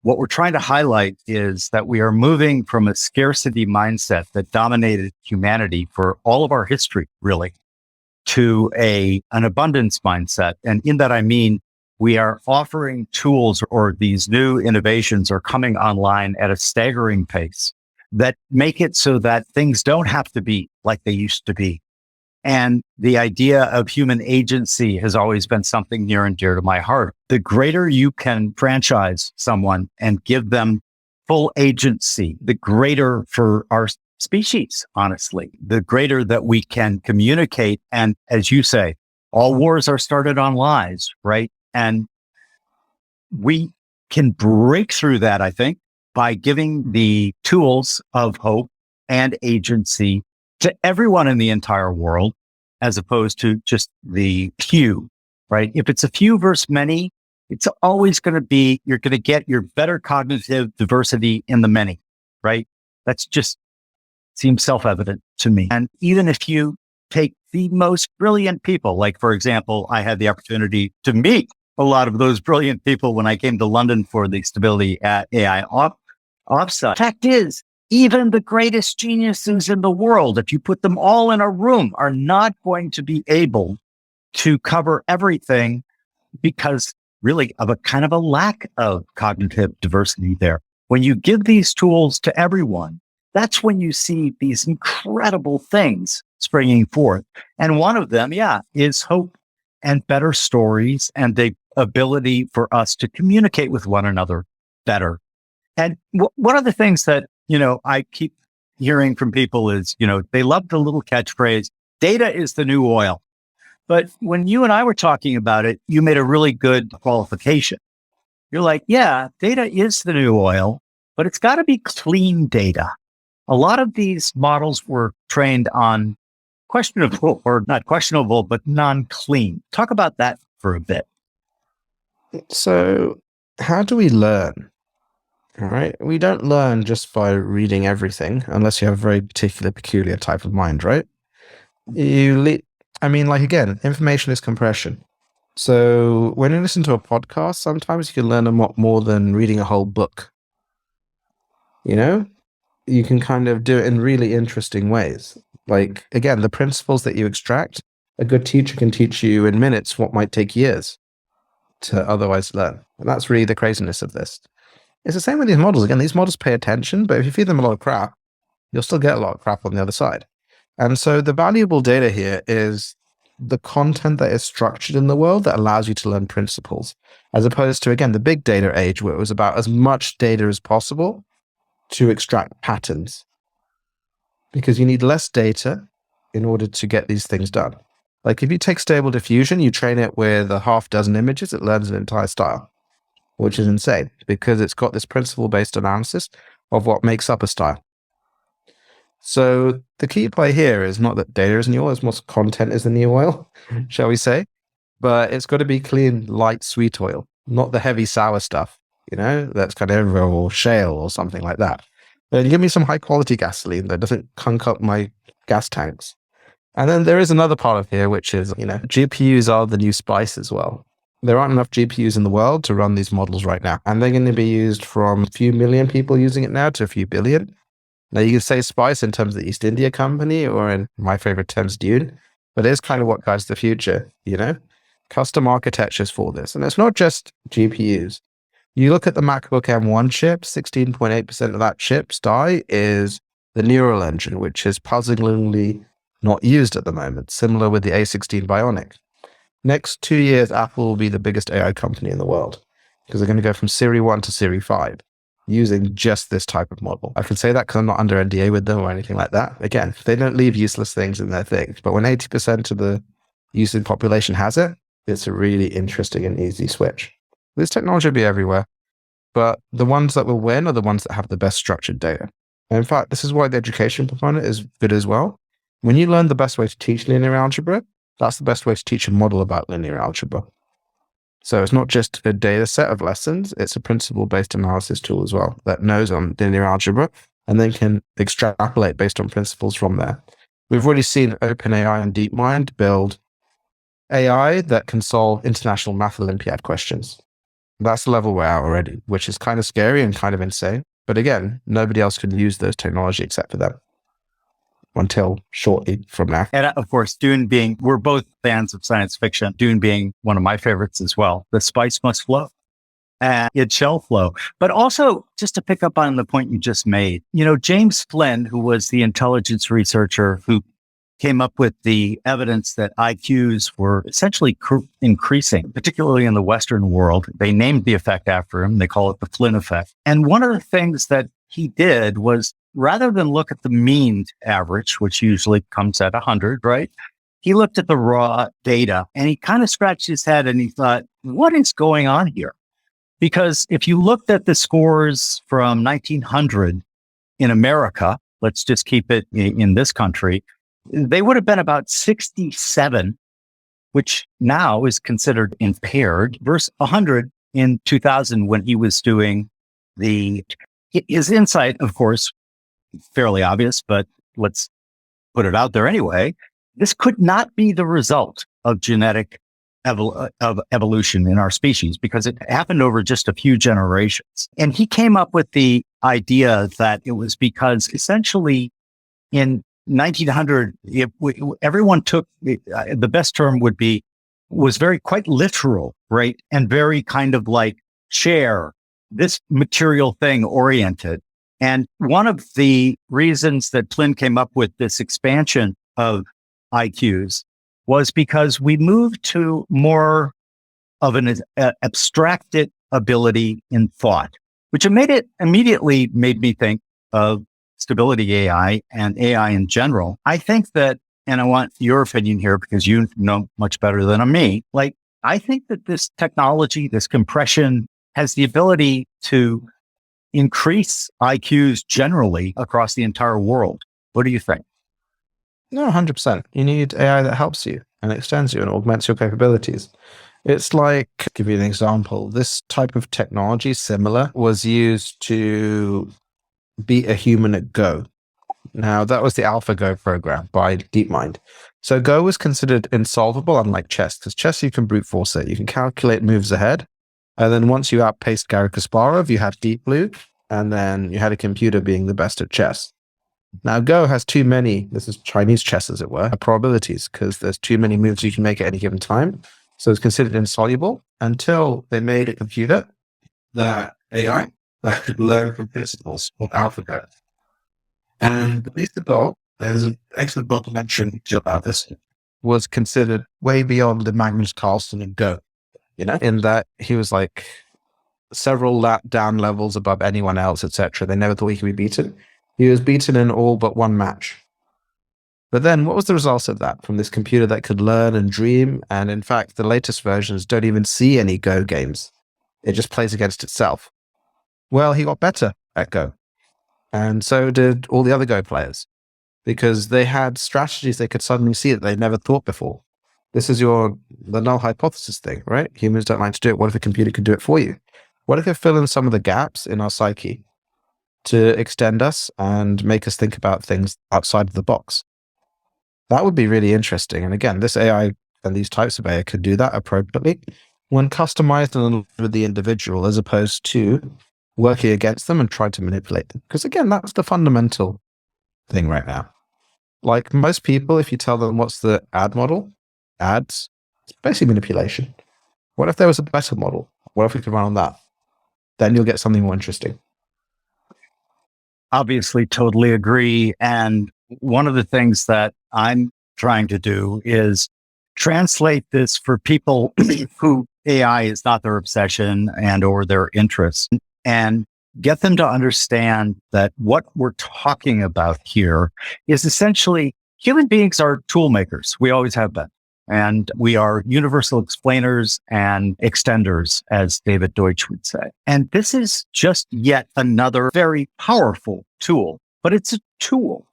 what we're trying to highlight is that we are moving from a scarcity mindset that dominated humanity for all of our history, really, to an abundance mindset. And in that, I mean, we are offering tools, or these new innovations are coming online at a staggering pace that make it so that things don't have to be like they used to be. And the idea of human agency has always been something near and dear to my heart. The greater you can franchise someone and give them full agency, the greater for our species, honestly, the greater that we can communicate. And as you say, all wars are started on lies, right? And we can break through that, I think, by giving the tools of hope and agency to everyone in the entire world, as opposed to just the few, right? If it's a few versus many, it's always going to be, you're going to get your better cognitive diversity in the many, right? That's just seems self-evident to me. And even if you take the most brilliant people, like, for example, I had the opportunity to meet a lot of those brilliant people when I came to London for the Stability AI offsite. Fact is, even the greatest geniuses in the world, if you put them all in a room, are not going to be able to cover everything, because really of a kind of a lack of cognitive diversity there. When you give these tools to everyone, that's when you see these incredible things springing forth. And one of them, is hope and better stories and the ability for us to communicate with one another better. And one of the things that, I keep hearing from people is, they love the little catchphrase, data is the new oil. But when you and I were talking about it, you made a really good qualification. You're like, yeah, data is the new oil, but it's got to be clean data. A lot of these models were trained on questionable, or not questionable, but non-clean. Talk about that for a bit. So how do we learn? All right. We don't learn just by reading everything unless you have a very particular, peculiar type of mind, right? Again, information is compression. So when you listen to a podcast, sometimes you can learn a lot more than reading a whole book. You know, you can kind of do it in really interesting ways. Like, again, the principles that you extract, a good teacher can teach you in minutes what might take years to otherwise learn. And that's really the craziness of this. It's the same with these models. Again, these models pay attention, but if you feed them a lot of crap, you'll still get a lot of crap on the other side. And so the valuable data here is the content that is structured in the world that allows you to learn principles, as opposed to, again, the big data age where it was about as much data as possible to extract patterns. Because you need less data in order to get these things done. Like if you take Stable Diffusion, you train it with a half dozen images, it learns an entire style, which is insane because it's got this principle-based analysis of what makes up a style. So the key play here is not that data is in the oil, as much content is in the oil, shall we say, but it's got to be clean, light, sweet oil, not the heavy, sour stuff, that's kind of everywhere, or shale or something like that. And give me some high-quality gasoline that doesn't cunk up my gas tanks. And then there is another part of here, which is, GPUs are the new spice as well. There aren't enough GPUs in the world to run these models right now. And they're going to be used from a few million people using it now to a few billion. Now, you can say spice in terms of the East India Company, or in my favorite terms, Dune. But it's kind of what guides the future, Custom architectures for this. And it's not just GPUs. You look at the MacBook M1 chip, 16.8% of that chip's die is the neural engine, which is puzzlingly not used at the moment, similar with the A16 Bionic. Next 2 years, Apple will be the biggest AI company in the world because they're going to go from Series 1 to Series 5 using just this type of model. I can say that because I'm not under NDA with them or anything like that. Again, they don't leave useless things in their things, but when 80% of the using population has it, it's a really interesting and easy switch. This technology will be everywhere, but the ones that will win are the ones that have the best structured data. And in fact, this is why the education component is good as well. When you learn the best way to teach linear algebra, that's the best way to teach a model about linear algebra. So it's not just a data set of lessons, it's a principle-based analysis tool as well that knows on linear algebra and then can extrapolate based on principles from there. We've already seen OpenAI and DeepMind build AI that can solve international math Olympiad questions. That's the level we're at already, which is kind of scary and kind of insane. But again, nobody else can use those technology except for them until shortly from now. And of course, Dune being, we're both fans of science fiction, Dune being one of my favorites as well. The spice must flow and it shall flow. But also, just to pick up on the point you just made, James Flynn, who was the intelligence researcher who came up with the evidence that IQs were essentially increasing, particularly in the Western world. They named the effect after him. They call it the Flynn effect. And one of the things that he did was, rather than look at the mean average, which usually comes at 100, right? He looked at the raw data and he kind of scratched his head and he thought, what is going on here? Because if you looked at the scores from 1900 in America, let's just keep it in this country, they would have been about 67, which now is considered impaired, versus 100 in 2000 when he was doing his insight, of course, fairly obvious, but let's put it out there anyway. This could not be the result of genetic evolution in our species because it happened over just a few generations. And he came up with the idea that it was because essentially in 1900, everyone took, the best term was quite literal, right? And very kind of like share this material thing oriented. And one of the reasons that Flynn came up with this expansion of IQs was because we moved to more of an abstracted ability in thought, which immediately made me think of stability AI and AI in general. I think that, and I want your opinion here because you know much better than me, I think that this technology, this compression, has the ability to increase IQs generally across the entire world. What do you think? No, 100%. You need AI that helps you and extends you and augments your capabilities. It's like, to give you an example, this type of technology, similar, was used to beat a human at Go. Now, that was the AlphaGo program by DeepMind. So Go was considered insolvable, unlike chess, because chess, you can brute force it. You can calculate moves ahead. And then once you outpaced Garry Kasparov, you had Deep Blue, and then you had a computer being the best at chess. Now, Go has too many, this is Chinese chess, as it were, probabilities, because there's too many moves you can make at any given time. So it's considered insoluble until they made a computer, that AI, that could learn from principles of AlphaGo. And at least the dog, there's an excellent documentary about this, was considered way beyond the Magnus Carlsen and Go, in that he was like several down levels above anyone else, etc. They never thought he could be beaten. He was beaten in all but one match. But then what was the result of that from this computer that could learn and dream? And in fact, the latest versions don't even see any Go games. It just plays against itself. Well, he got better at Go. And so did all the other Go players, because they had strategies they could suddenly see that they'd never thought before. This is the null hypothesis thing, right? Humans don't like to do it. What if a computer could do it for you? What if it fill in some of the gaps in our psyche to extend us and make us think about things outside of the box? That would be really interesting. And again, this AI and these types of AI could do that appropriately when customized and with the individual, as opposed to working against them and trying to manipulate them. Because again, that's the fundamental thing right now. Like most people, if you tell them what's the ad model, ads, it's basically manipulation. What if there was a better model? What if we could run on that? Then you'll get something more interesting. Obviously, totally agree. And one of the things that I'm trying to do is translate this for people who AI is not their obsession and or their interest, and get them to understand that what we're talking about here is essentially human beings are tool makers. We always have been. And we are universal explainers and extenders, as David Deutsch would say. And this is just yet another very powerful tool, but it's a tool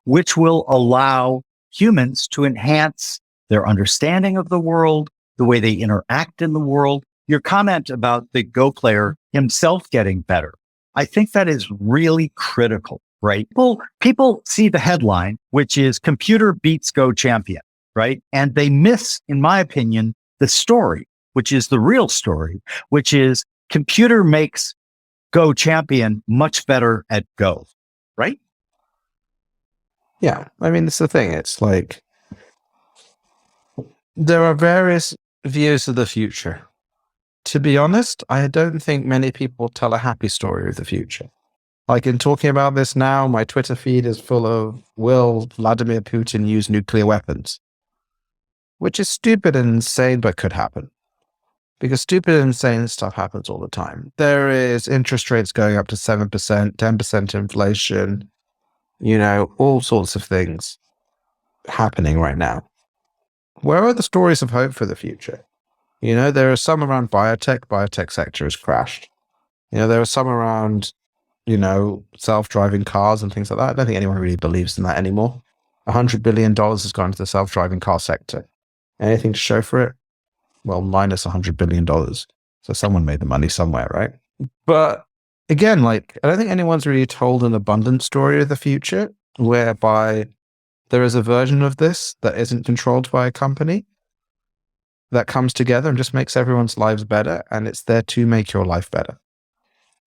which will allow humans to enhance their understanding of the world, the way they interact in the world. Your comment about the Go player himself getting better, I think that is really critical, right? People see the headline, which is computer beats Go champion, right? And they miss, in my opinion, the story, which is the real story, which is computer makes Go champion much better at Go, right? Yeah. I mean, it's the thing. It's like there are various views of the future. To be honest, I don't think many people tell a happy story of the future. Like in talking about this now, my Twitter feed is full of, will Vladimir Putin use nuclear weapons? Which is stupid and insane, but could happen. Because stupid and insane stuff happens all the time. There is interest rates going up to 7%, 10% inflation, all sorts of things happening right now. Where are the stories of hope for the future? There are some around biotech sector has crashed. There are some around, self-driving cars and things like that. I don't think anyone really believes in that anymore. $100 billion has gone to the self-driving car sector. Anything to show for it? Well, minus $100 billion. So someone made the money somewhere, right? But again, I don't think anyone's really told an abundant story of the future whereby there is a version of this that isn't controlled by a company that comes together and just makes everyone's lives better, and it's there to make your life better.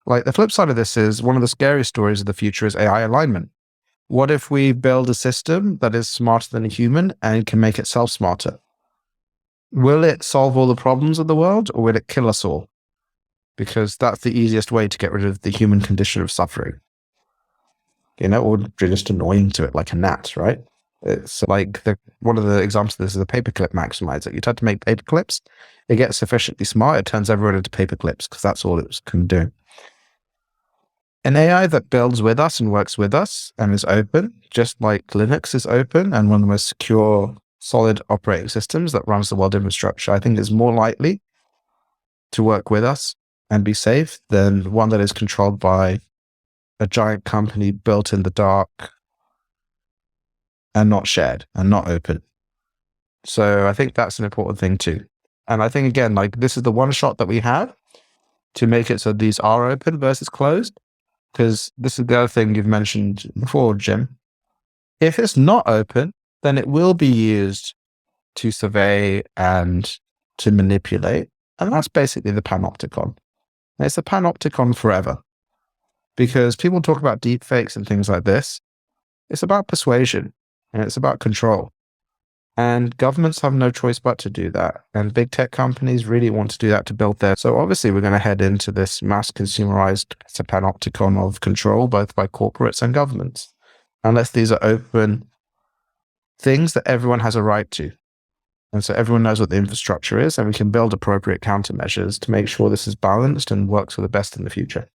Like the flip side of this is one of the scariest stories of the future is AI alignment. What if we build a system that is smarter than a human and can make itself smarter? Will it solve all the problems of the world, or will it kill us all? Because that's the easiest way to get rid of the human condition of suffering. Or just annoying to it like a gnat, right? It's like one of the examples of this is the paperclip maximizer. You try to make paperclips, it gets sufficiently smart, it turns everyone into paperclips because that's all it can do. An AI that builds with us and works with us and is open, just like Linux is open and one of the most secure, solid operating systems that runs the world infrastructure, I think is more likely to work with us and be safe than one that is controlled by a giant company built in the dark and not shared and not open. So I think that's an important thing too. And I think, again, like this is the one shot that we have to make it so these are open versus closed. Because this is the other thing you've mentioned before, Jim. If it's not open, then it will be used to survey and to manipulate. And that's basically the panopticon. And it's a panopticon forever. Because people talk about deep fakes and things like this. It's about persuasion and it's about control. And governments have no choice but to do that. And big tech companies really want to do that to build their. So obviously we're going to head into this mass consumerized panopticon of control, both by corporates and governments. Unless these are open things that everyone has a right to. And so everyone knows what the infrastructure is, and we can build appropriate countermeasures to make sure this is balanced and works for the best in the future.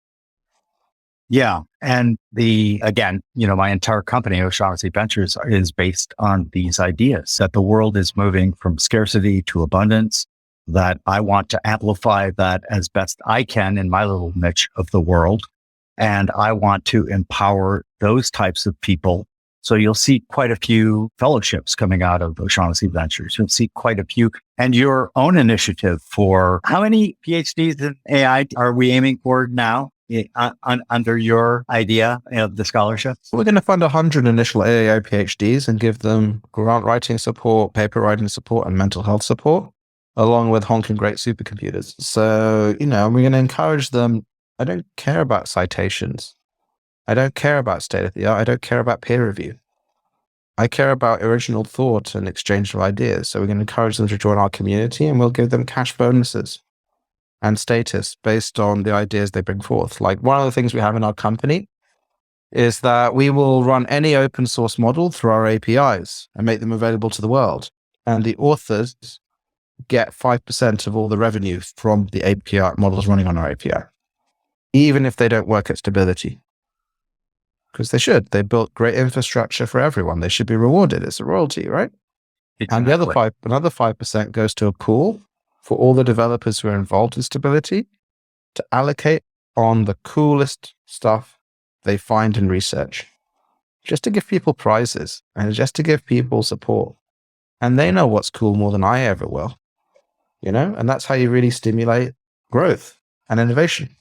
Yeah. And again, my entire company, O'Shaughnessy Ventures, is based on these ideas that the world is moving from scarcity to abundance, that I want to amplify that as best I can in my little niche of the world. And I want to empower those types of people. So you'll see quite a few fellowships coming out of O'Shaughnessy Ventures. You'll see quite a few. And your own initiative for how many PhDs in AI are we aiming for now? Under your idea of the scholarship? We're going to fund 100 initial AI PhDs and give them grant writing support, paper writing support, and mental health support, along with honking great supercomputers. So, we're going to encourage them. I don't care about citations. I don't care about state of the art. I don't care about peer review. I care about original thought and exchange of ideas. So we're going to encourage them to join our community, and we'll give them cash bonuses and status based on the ideas they bring forth. Like one of the things we have in our company is that we will run any open source model through our APIs and make them available to the world. And the authors get 5% of all the revenue from the API models running on our API, even if they don't work at Stability. Because they should. They built great infrastructure for everyone. They should be rewarded. It's a royalty, right? Exactly. And another 5% goes to a pool for all the developers who are involved in Stability to allocate on the coolest stuff they find in research, just to give people prizes and just to give people support. And they know what's cool more than I ever will, and that's how you really stimulate growth and innovation.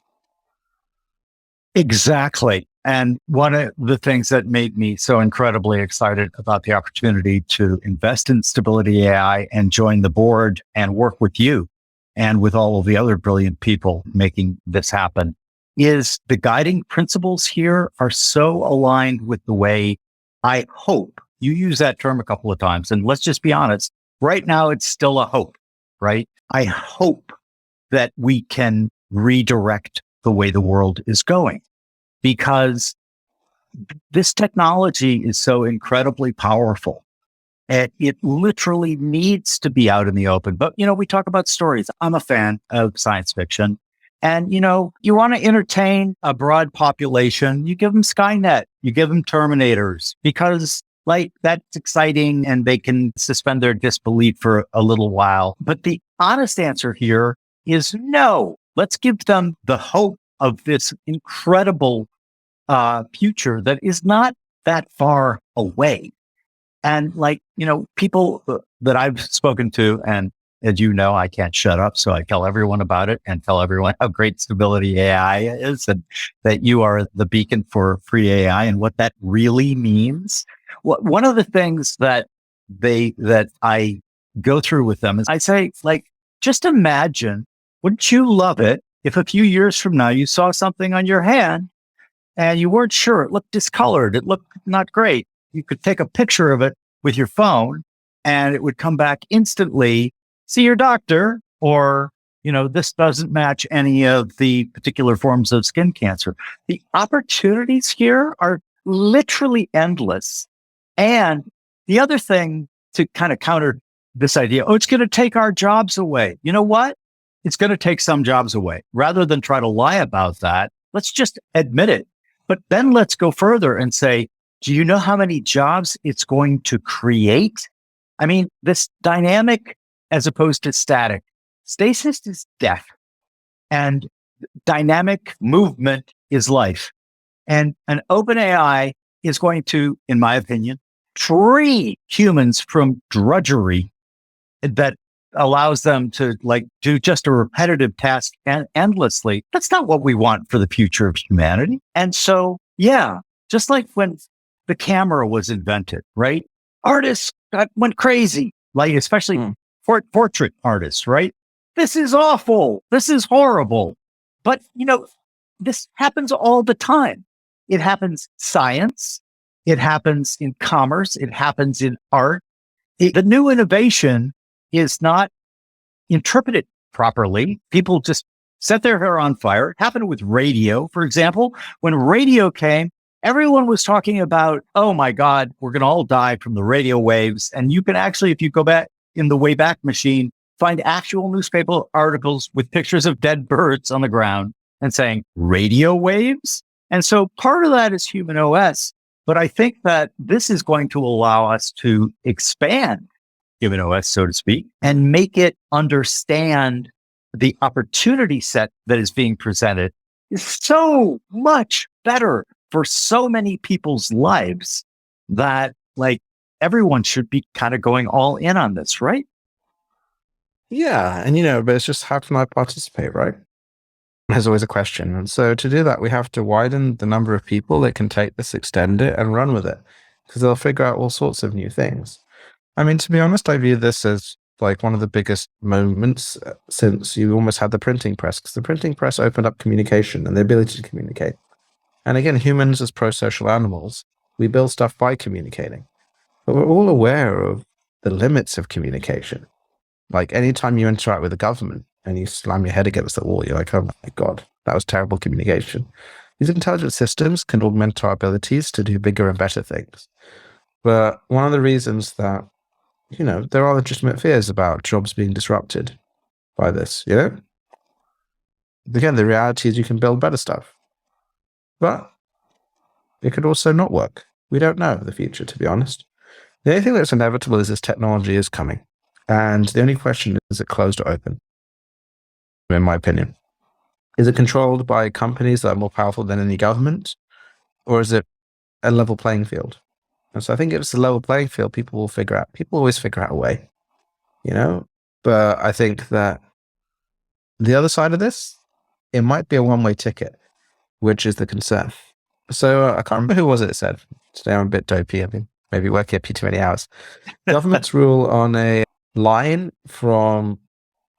Exactly. And one of the things that made me so incredibly excited about the opportunity to invest in Stability AI and join the board and work with you and with all of the other brilliant people making this happen is the guiding principles here are so aligned with the way I hope. You use that term a couple of times, and let's just be honest. Right now, it's still a hope, right? I hope that we can redirect the way the world is going, because this technology is so incredibly powerful and it literally needs to be out in the open. But, we talk about stories. I'm a fan of science fiction. And, you want to entertain a broad population. You give them Skynet, you give them Terminators, because that's exciting and they can suspend their disbelief for a little while. But the honest answer here is no. Let's give them the hope of this incredible future that is not that far away. And people that I've spoken to, and as you know, I can't shut up. So I tell everyone about it and tell everyone how great Stability AI is and that you are the beacon for free AI and what that really means. One of the things that I go through with them is I say, just imagine, wouldn't you love it if a few years from now you saw something on your hand and you weren't sure, it looked discolored, it looked not great. You could take a picture of it with your phone and it would come back instantly. See your doctor, or, this doesn't match any of the particular forms of skin cancer. The opportunities here are literally endless. And the other thing to kind of counter this idea, it's going to take our jobs away. You know what? It's going to take some jobs away. Rather than try to lie about that, let's just admit it. But then let's go further and say, do you know how many jobs it's going to create? I mean, this dynamic as opposed to static. Stasis is death, and dynamic movement is life. And an open AI is going to, in my opinion, free humans from drudgery that allows them to like do just a repetitive task endlessly. That's not what we want for the future of humanity. And so, yeah, just like when the camera was invented, right? Artists went crazy, like especially portrait artists, right? This is awful. This is horrible. But, this happens all the time. It happens in science. It happens in commerce. It happens in art. The new innovation is not interpreted properly. People just set their hair on fire. It happened with radio, for example. When radio came, everyone was talking about, oh my God, we're going to all die from the radio waves. And you can actually, if you go back in the Wayback Machine, find actual newspaper articles with pictures of dead birds on the ground and saying radio waves. And so part of that is human OS. But I think that this is going to allow us to expand human OS, so to speak, and make it understand the opportunity set that is being presented is so much better for so many people's lives that like everyone should be kind of going all in on this, right? Yeah. And, but it's just how can I participate, right? There's always a question. And so to do that, we have to widen the number of people that can take this, extend it, and run with it, because they'll figure out all sorts of new things. I mean, to be honest, I view this as like one of the biggest moments since you almost had the printing press, because the printing press opened up communication and the ability to communicate. And again, humans as pro-social animals, we build stuff by communicating. But we're all aware of the limits of communication. Like anytime you interact with the government and you slam your head against the wall, you're like, oh my God, that was terrible communication. These intelligent systems can augment our abilities to do bigger and better things. But one of the reasons that, there are legitimate fears about jobs being disrupted by this, Again, the reality is you can build better stuff. But it could also not work. We don't know the future, to be honest. The only thing that's inevitable is this technology is coming. And the only question is it closed or open, in my opinion. Is it controlled by companies that are more powerful than any government? Or is it a level playing field? And so I think if it's a level playing field, people always figure out a way, But I think that the other side of this, it might be a one-way ticket, which is the concern. So I can't remember who was it that said, today I'm a bit dopey, maybe working at too many hours. Governments rule on a line from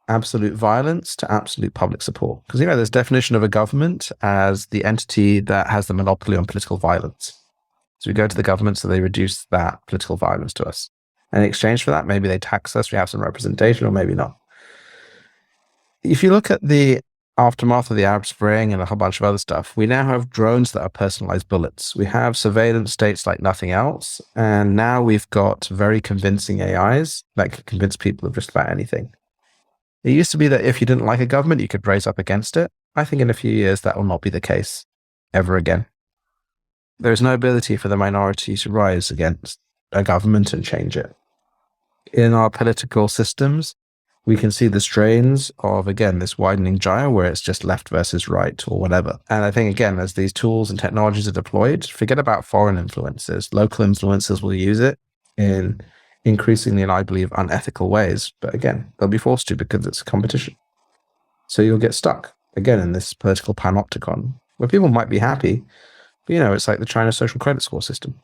absolute violence to absolute public support. Because, there's definition of a government as the entity that has the monopoly on political violence. So we go to the government so they reduce that political violence to us. And in exchange for that, maybe they tax us, we have some representation, or maybe not. If you look at the aftermath of the Arab Spring and a whole bunch of other stuff, we now have drones that are personalized bullets. We have surveillance states like nothing else. And now we've got very convincing AIs that can convince people of just about anything. It used to be that if you didn't like a government, you could raise up against it. I think in a few years, that will not be the case ever again. There is no ability for the minority to rise against a government and change it. In our political systems, we can see the strains of, again, this widening gyre where it's just left versus right or whatever. And I think, again, as these tools and technologies are deployed, forget about foreign influences. Local influencers will use it in increasingly, and I believe, unethical ways. But again, they'll be forced to because it's a competition. So you'll get stuck, again, in this political panopticon where people might be happy, but, it's like the China social credit score system.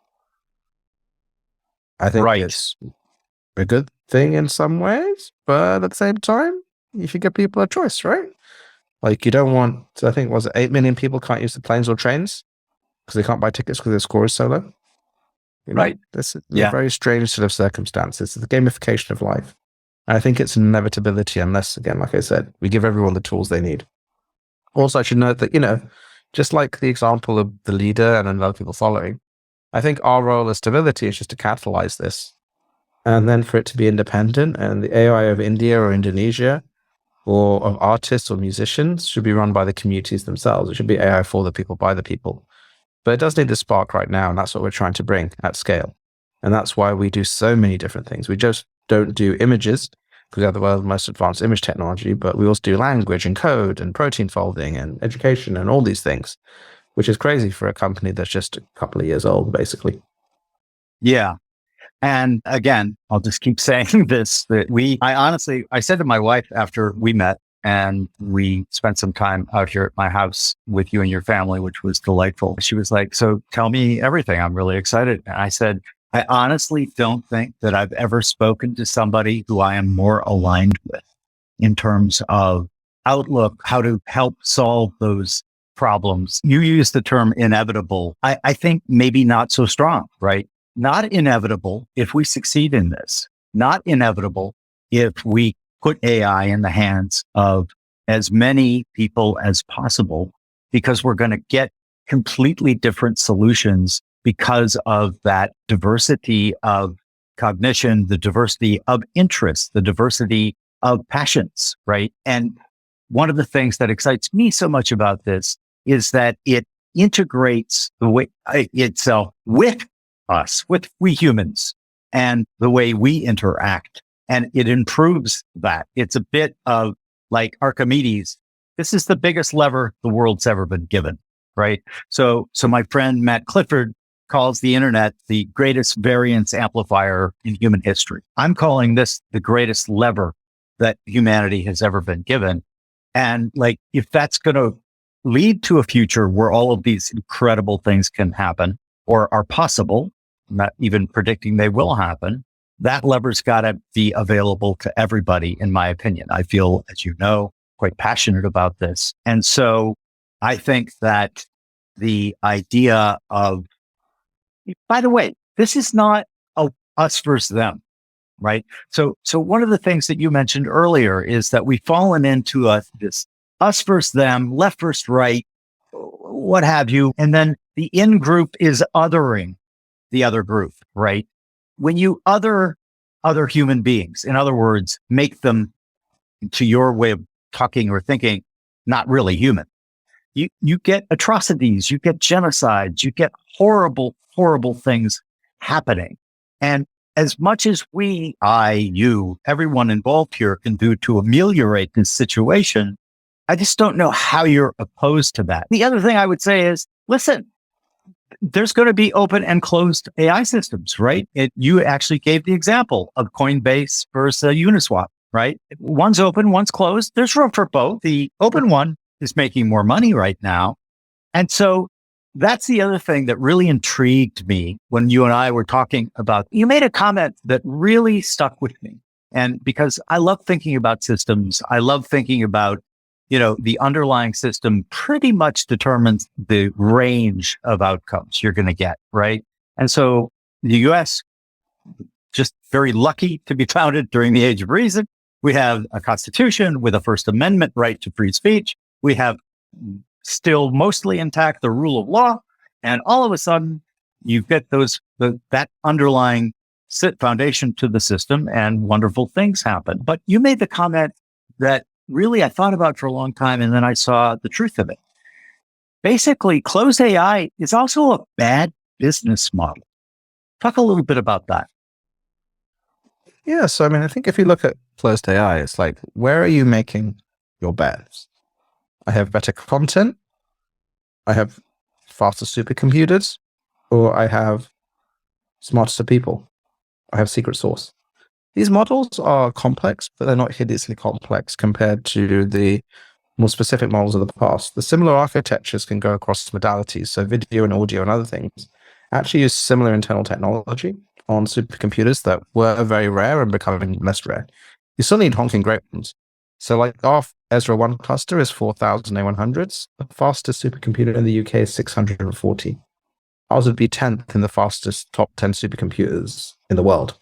I think it's a good thing in some ways, but at the same time, you should give people a choice, right? Like you don't want, I think, 8 million people can't use the planes or trains because they can't buy tickets because their score is so low. Right. This is a very strange sort of circumstances. It's the gamification of life. And I think it's an inevitability unless, again, like I said, we give everyone the tools they need. Also, I should note that, just like the example of the leader and then other people following, I think our role as stability is just to catalyze this. And then for it to be independent, and the AI of India or Indonesia or of artists or musicians should be run by the communities themselves. It should be AI for the people, by the people. But it does need the spark right now, and that's what we're trying to bring at scale. And that's why we do so many different things. We just don't do images, because we have the world's most advanced image technology, but we also do language and code and protein folding and education and all these things, which is crazy for a company that's just a couple of years old, basically. Yeah. And again, I'll just keep saying this, that I said to my wife after we met and we spent some time out here at my house with you and your family, which was delightful. She was like, so tell me everything. I'm really excited. And I said, I honestly don't think that I've ever spoken to somebody who I am more aligned with in terms of outlook, how to help solve those problems. You use the term inevitable. I think maybe not so strong, right? Not inevitable if we succeed in this. Not inevitable if we put AI in the hands of as many people as possible, because we're going to get completely different solutions because of that diversity of cognition, the diversity of interests, the diversity of passions, right? And one of the things that excites me so much about this is that it integrates the way itself with us, with we humans, and the way we interact. And it improves that. It's a bit of like Archimedes. This is the biggest lever the world's ever been given, right? So my friend Matt Clifford calls the internet the greatest variance amplifier in human history. I'm calling this the greatest lever that humanity has ever been given. And like, if that's going to lead to a future where all of these incredible things can happen or are possible, not even predicting they will happen, that lever's got to be available to everybody, in my opinion. I feel, as you know, quite passionate about this. And so I think that the idea of, by the way, this is not a us versus them, right? So one of the things that you mentioned earlier is that we've fallen into this us versus them, left versus right, what have you. And then the in group is othering the other group, right? When you other human beings, in other words, make them, to your way of talking or thinking, not really human, you get atrocities, you get genocides, you get horrible things happening. And as much as we, you, everyone involved here can do to ameliorate this situation, I just don't know how you're opposed to that. The other thing I would say is, listen, there's going to be open and closed AI systems, right? You actually gave the example of Coinbase versus Uniswap, right? One's open, one's closed. There's room for both. The open one is making more money right now. And so that's the other thing that really intrigued me when you and I were talking about, you made a comment that really stuck with me. And because I love thinking about systems, I love thinking about, the underlying system pretty much determines the range of outcomes you're going to get, right? And so the US, just very lucky to be founded during the age of reason. We have a constitution with a First Amendment right to free speech. We have still mostly intact the rule of law. And all of a sudden you get that underlying foundation to the system and wonderful things happen. But you made the comment that really I thought about for a long time, and then I saw the truth of it. Basically, closed AI is also a bad business model. Talk a little bit about that. Yeah, so I think if you look at closed AI, it's like, where are you making your bets? I have better content, I have faster supercomputers, or I have smarter people. I have secret source. These models are complex, but they're not hideously complex compared to the more specific models of the past. The similar architectures can go across modalities, so video and audio and other things actually use similar internal technology on supercomputers that were very rare and becoming less rare. You still need honking great ones. So like our Ezra 1 cluster is 4,000 A100s. The fastest supercomputer in the UK is 640. Ours would be 10th in the fastest top 10 supercomputers in the world,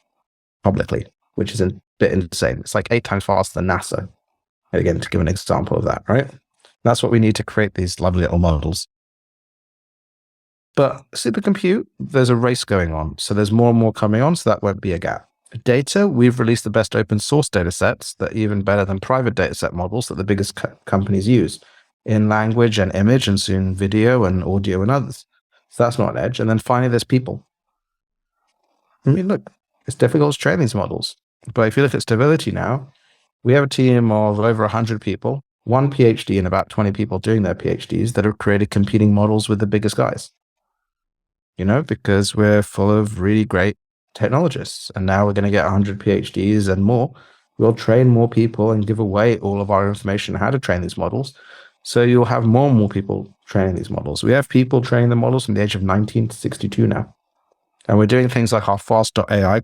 publicly, which is a bit insane. It's like 8 times faster than NASA. Again, to give an example of that, right? That's what we need to create these lovely little models. But supercompute, there's a race going on. So there's more and more coming on, so that won't be a gap. For data, we've released the best open source data sets that are even better than private data set models that the biggest companies use in language and image and soon video and audio and others. So that's not an edge. And then finally, there's people. Look, it's difficult to train these models. But if you look at stability now, we have a team of over 100 people, 1 PhD and about 20 people doing their PhDs that have created competing models with the biggest guys. Because we're full of really great technologists. And now we're going to get 100 PhDs and more. We'll train more people and give away all of our information on how to train these models. So you'll have more and more people training these models. We have people training the models from the age of 19 to 62 now. And we're doing things like our fast.ai,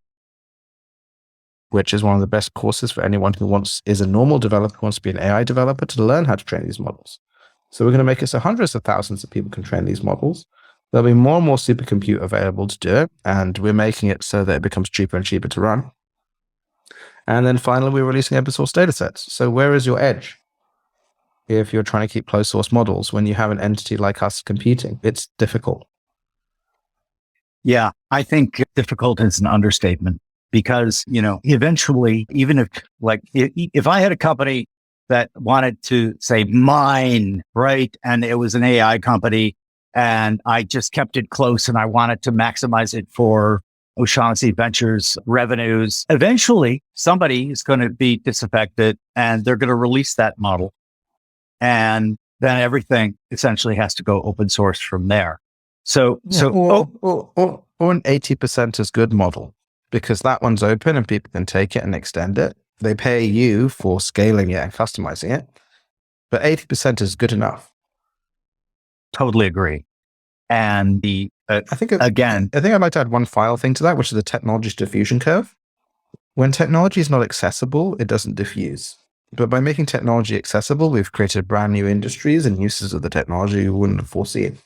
which is one of the best courses for anyone who is a normal developer, who wants to be an AI developer, to learn how to train these models. So we're going to make it so hundreds of thousands of people can train these models. There'll be more and more supercompute available to do it, and we're making it so that it becomes cheaper and cheaper to run. And then finally, we're releasing open source data sets. So where is your edge? If you're trying to keep closed source models, when you have an entity like us competing, it's difficult. Yeah, I think difficult is an understatement because, eventually, even if I had a company that wanted to say mine, right, and it was an AI company and I just kept it close and I wanted to maximize it for O'Shaughnessy Ventures revenues, eventually somebody is going to be disaffected and they're going to release that model. And then everything essentially has to go open source from there. Or an 80% as good model, because that one's open and people can take it and extend it. They pay you for scaling it and customizing it, but 80% is good enough. Totally agree. And I think I'd like to add one final thing to that, which is the technology diffusion curve. When technology is not accessible, it doesn't diffuse. But by making technology accessible, we've created brand new industries and uses of the technology we wouldn't have foreseen.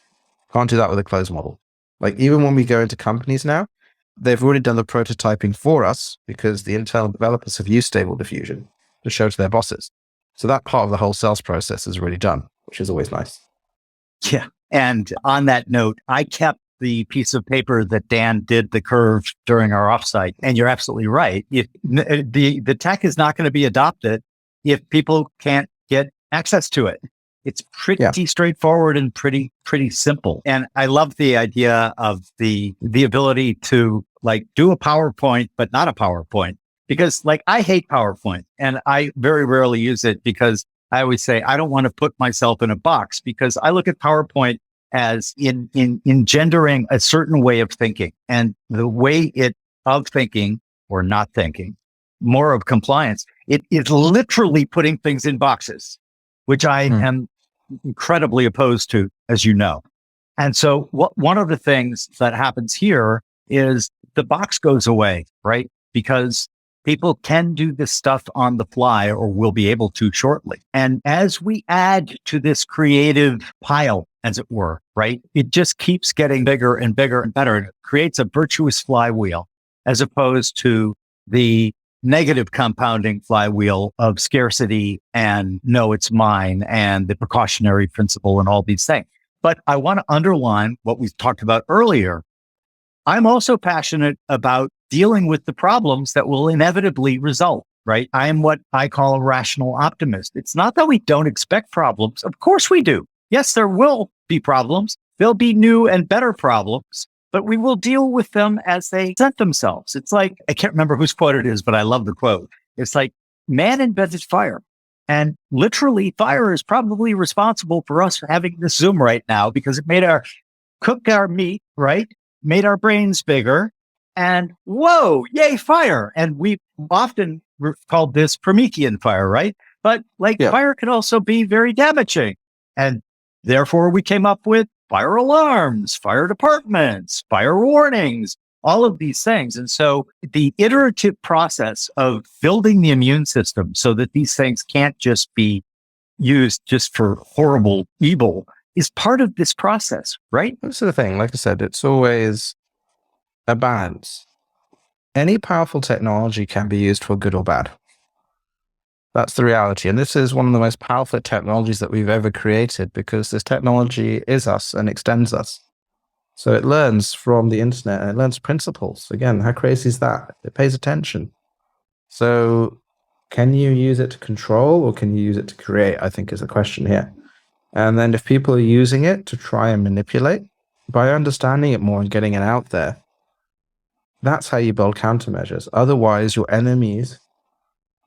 Can't do that with a closed model. Like even when we go into companies now, they've already done the prototyping for us because the internal developers have used Stable Diffusion to show to their bosses. So that part of the whole sales process is really done, which is always nice. Yeah. And on that note, I kept the piece of paper that Dan did the curve during our offsite. And you're absolutely right. If the tech is not going to be adopted if people can't get access to it. It's pretty straightforward and pretty simple. And I love the idea of the ability to do a PowerPoint, but not a PowerPoint, because I hate PowerPoint and I very rarely use it because I always say, I don't want to put myself in a box, because I look at PowerPoint as engendering a certain way of thinking, and the way of thinking or not thinking, more of compliance. It is literally putting things in boxes, which I am incredibly opposed to, as you know. And so one of the things that happens here is the box goes away, right? Because people can do this stuff on the fly, or will be able to shortly. And as we add to this creative pile, as it were, right, it just keeps getting bigger and bigger and better. It creates a virtuous flywheel, as opposed to the negative compounding flywheel of scarcity and no, it's mine, and the precautionary principle and all these things. But I want to underline what we talked about earlier. I'm also passionate about dealing with the problems that will inevitably result, right? I am what I call a rational optimist. It's not that we don't expect problems. Of course we do. Yes, there will be problems. There'll be new and better problems, but we will deal with them as they present themselves. It's like, I can't remember whose quote it is, but I love the quote. It's like, man invented fire. And literally, fire is probably responsible for us having this Zoom right now, because it made cook our meat, right? Made our brains bigger, and whoa, yay, fire. And we often called this Promethean fire, right? But fire can also be very damaging. And therefore we came up with fire alarms, fire departments, fire warnings, all of these things. And so the iterative process of building the immune system so that these things can't just be used just for horrible evil is part of this process, right? That's the thing. Like I said, it's always a balance. Any powerful technology can be used for good or bad. That's the reality. And this is one of the most powerful technologies that we've ever created, because this technology is us and extends us. So it learns from the internet and it learns principles. Again, how crazy is that? It pays attention. So can you use it to control, or can you use it to create? I think is the question here. And then if people are using it to try and manipulate, by understanding it more and getting it out there, that's how you build countermeasures. Otherwise, your enemies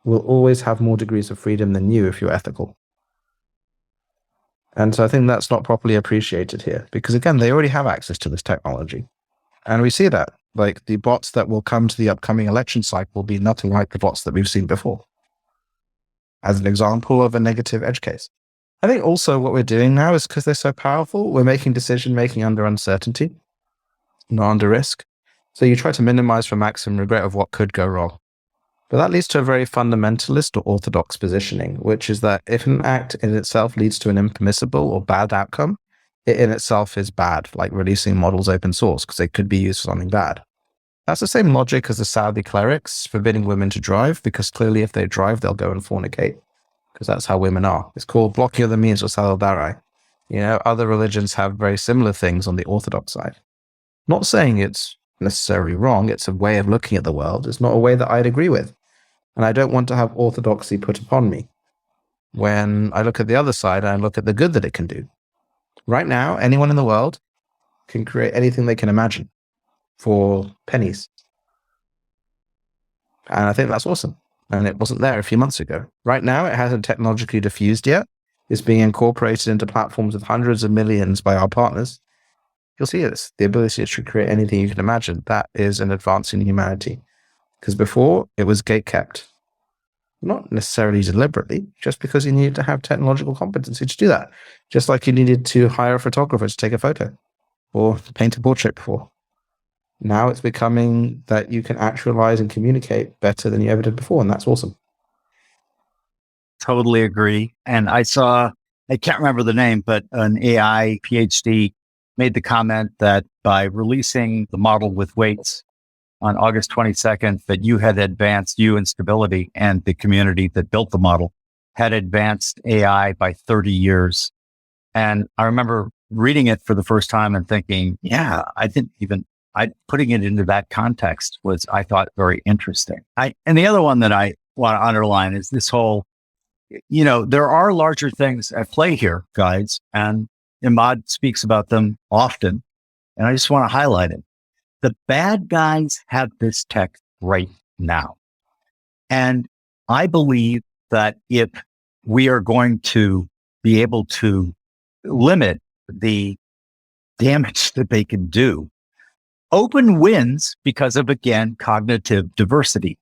will always have more degrees of freedom than you if you're ethical. And so I think that's not properly appreciated here, because again, they already have access to this technology. And we see that. Like the bots that will come to the upcoming election cycle will be nothing like the bots that we've seen before. As an example of a negative edge case. I think also what we're doing now is because they're so powerful, we're making decision making under uncertainty, not under risk. So you try to minimize for maximum regret of what could go wrong. But that leads to a very fundamentalist or orthodox positioning, which is that if an act in itself leads to an impermissible or bad outcome, it in itself is bad, like releasing models open source, because they could be used for something bad. That's the same logic as the Saudi clerics forbidding women to drive, because clearly if they drive, they'll go and fornicate, because that's how women are. It's called blocking of the means or saladarai. Other religions have very similar things on the orthodox side. Not saying it's necessarily wrong, it's a way of looking at the world. It's not a way that I'd agree with. And I don't want to have orthodoxy put upon me. When I look at the other side, I look at the good that it can do. Right now, anyone in the world can create anything they can imagine for pennies. And I think that's awesome. And it wasn't there a few months ago. Right now, it hasn't technologically diffused yet. It's being incorporated into platforms with hundreds of millions by our partners. You'll see this, the ability to create anything you can imagine. That is an advance in humanity. Because before, it was gate-kept. Not necessarily deliberately, just because you needed to have technological competency to do that. Just like you needed to hire a photographer to take a photo or paint a portrait before. Now it's becoming that you can actualize and communicate better than you ever did before, and that's awesome. Totally agree. And I can't remember the name, but an AI PhD made the comment that by releasing the model with weights on August 22nd, that you and Stability and the community that built the model had advanced AI by 30 years. And I remember reading it for the first time and thinking, putting it into that context was, I thought, very interesting. And the other one that I want to underline is this whole, there are larger things at play here, guys, and Emad speaks about them often. And I just want to highlight it. The bad guys have this tech right now. And I believe that if we are going to be able to limit the damage that they can do, open wins because of, again, cognitive diversity.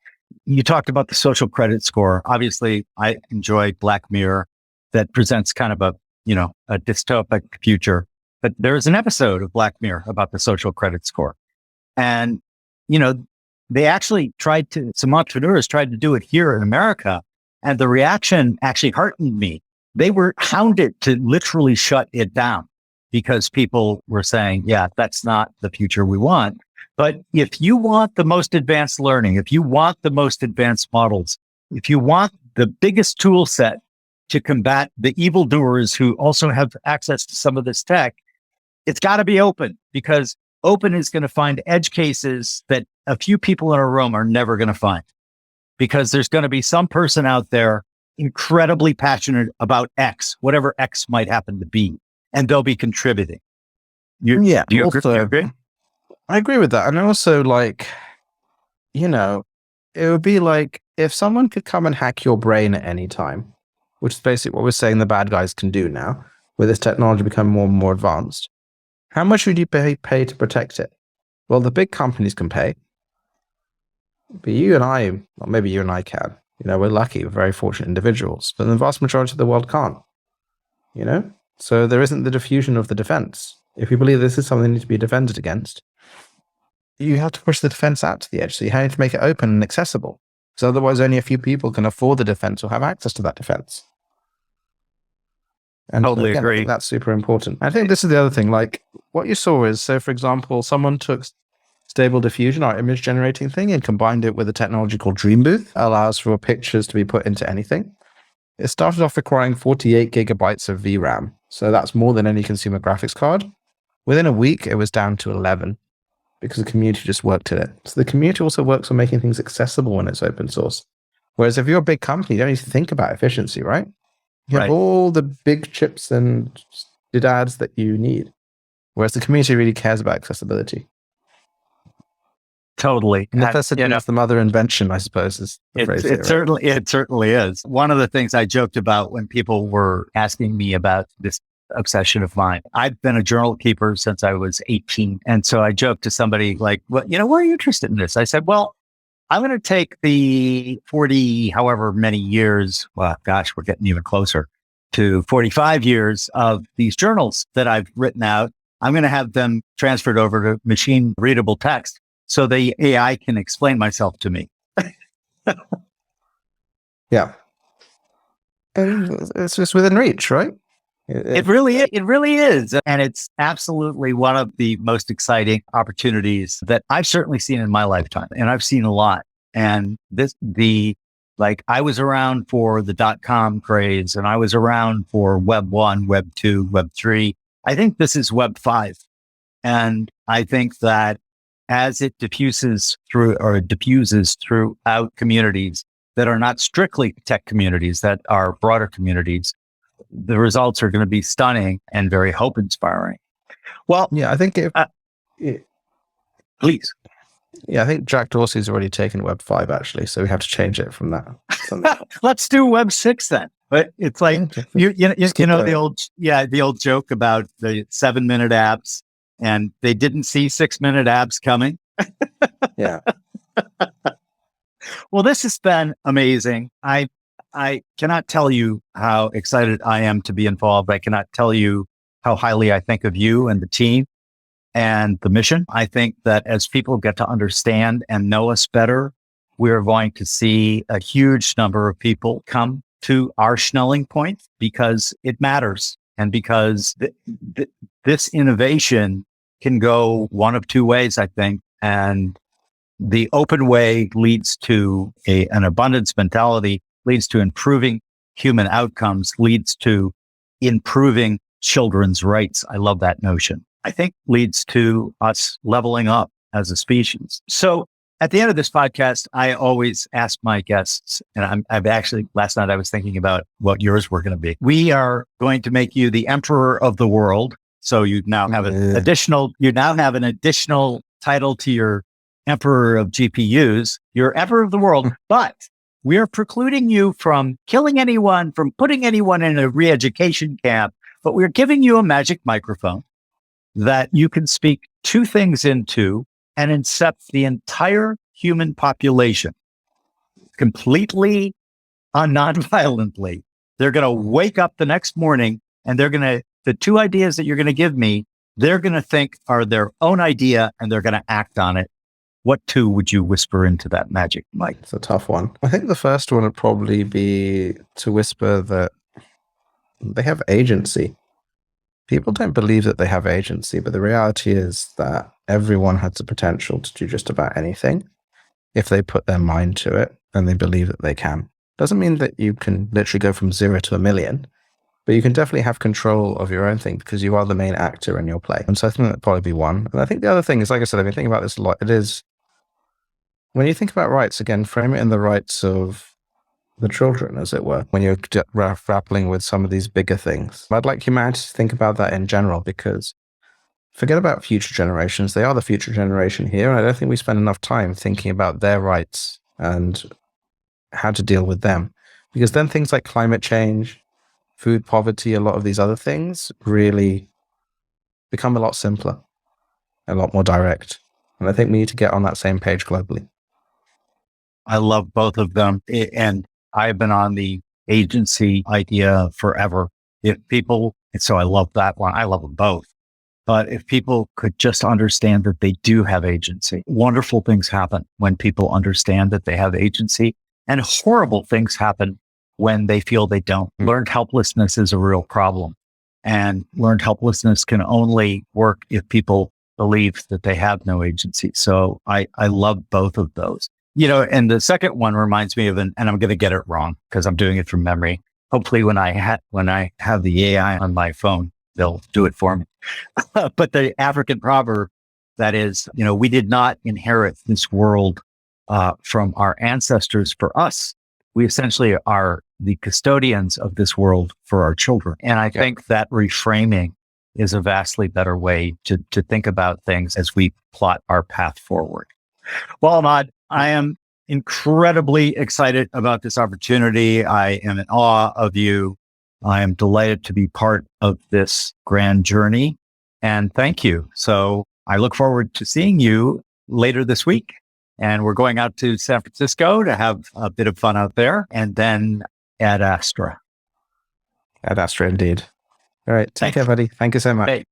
You talked about the social credit score. Obviously, I enjoy Black Mirror that presents kind of a dystopic future. But there's an episode of Black Mirror about the social credit score. And, they actually some entrepreneurs tried to do it here in America. And the reaction actually heartened me. They were hounded to literally shut it down because people were saying, yeah, that's not the future we want. But if you want the most advanced learning, if you want the most advanced models, if you want the biggest tool set to combat the evildoers who also have access to some of this tech, it's got to be open, because open is going to find edge cases that a few people in a room are never going to find, because there's going to be some person out there incredibly passionate about X, whatever X might happen to be, and they'll be contributing. Do you agree? I agree with that. And also, it would be like if someone could come and hack your brain at any time, which is basically what we're saying the bad guys can do now, with this technology becoming more and more advanced. How much would you pay to protect it? Well, the big companies can pay. But you and I, or maybe you and I can. We're lucky, we're very fortunate individuals. But the vast majority of the world can't. So there isn't the diffusion of the defense. If you believe this is something that needs to be defended against, you have to push the defense out to the edge. So you have to make it open and accessible. So otherwise only a few people can afford the defense or have access to that defense. And totally again, agree. I think that's super important. I think this is the other thing. Like what you saw is, so for example, someone took Stable Diffusion, our image generating thing, and combined it with a technology called Dream Booth. It allows for pictures to be put into anything. It started off requiring 48 gigabytes of VRAM. So that's more than any consumer graphics card. Within a week, it was down to 11 because the community just worked at it. So the community also works on making things accessible when it's open source. Whereas if you're a big company, you don't need to think about efficiency, right? You have all the big chips and doodads that you need. Whereas the community really cares about accessibility. Totally. Necessity is the mother invention, I suppose, is the phrase here, It certainly is. One of the things I joked about when people were asking me about this obsession of mine. I've been a journal keeper since I was 18. And so I joked to somebody like, well, why are you interested in this? I said, well, I'm going to take the 40, however many years, well, gosh, we're getting even closer to 45 years of these journals that I've written out. I'm going to have them transferred over to machine readable text so the AI can explain myself to me. Yeah. And it's just within reach, right? It really is. And it's absolutely one of the most exciting opportunities that I've certainly seen in my lifetime. And I've seen a lot. And I was around for the .com craze, and I was around for Web 1, Web 2, Web 3. I think this is Web 5. And I think that as it diffuses throughout communities that are not strictly tech communities, that are broader communities, the results are going to be stunning and very hope inspiring. Well, yeah, I think please. Yeah, I think Jack Dorsey's already taken Web 5 actually, so we have to change it from that. Let's do Web 6 then. But it's like you know the old joke about the 7-minute apps, and they didn't see 6-minute apps coming. Yeah. Well, this has been amazing. I cannot tell you how excited I am to be involved. I cannot tell you how highly I think of you and the team and the mission. I think that as people get to understand and know us better, we're going to see a huge number of people come to our Schnelling point because it matters. And because this innovation can go one of two ways, I think. And the open way leads to an abundance mentality, leads to improving human outcomes, leads to improving children's rights. I love that notion. I think leads to us leveling up as a species. So at the end of this podcast, I always ask my guests, and I've actually, last night I was thinking about what yours were going to be. We are going to make you the emperor of the world. So you now have an additional title to your emperor of GPUs. You're emperor of the world, but we are precluding you from killing anyone, from putting anyone in a re-education camp, but we're giving you a magic microphone that you can speak two things into and incept the entire human population completely non-violently. They're going to wake up the next morning and the two ideas that you're going to give me, they're going to think are their own idea and they're going to act on it. What two would you whisper into that magic mic? It's a tough one. I think the first one would probably be to whisper that they have agency. People don't believe that they have agency, but the reality is that everyone has the potential to do just about anything if they put their mind to it and they believe that they can. Doesn't mean that you can literally go from 0 to 1,000,000, but you can definitely have control of your own thing because you are the main actor in your play. And so I think that'd probably be one. And I think the other thing is, like I said, I've been thinking about this a lot. It is, when you think about rights, again, frame it in the rights of the children, as it were, when you're grappling with some of these bigger things. I'd like humanity to think about that in general, because forget about future generations. They are the future generation here. And I don't think we spend enough time thinking about their rights and how to deal with them. Because then things like climate change, food poverty, a lot of these other things really become a lot simpler, a lot more direct. And I think we need to get on that same page globally. I love both of them. And I've been on the agency idea forever. So I love that one. I love them both. But if people could just understand that they do have agency, wonderful things happen when people understand that they have agency, and horrible things happen when they feel they don't. Learned helplessness is a real problem. And learned helplessness can only work if people believe that they have no agency. So I love both of those. And the second one reminds me of and I'm going to get it wrong because I'm doing it from memory. Hopefully when I have the AI on my phone, they'll do it for me. But the African proverb that is, we did not inherit this world from our ancestors for us. We essentially are the custodians of this world for our children. And I think that reframing is a vastly better way to think about things as we plot our path forward. Well, Emad, I am incredibly excited about this opportunity. I am in awe of you. I am delighted to be part of this grand journey, and thank you. So I look forward to seeing you later this week. And we're going out to San Francisco to have a bit of fun out there, and then at Astra. At Astra, indeed. All right. Take care, buddy. Thank you so much. Hey.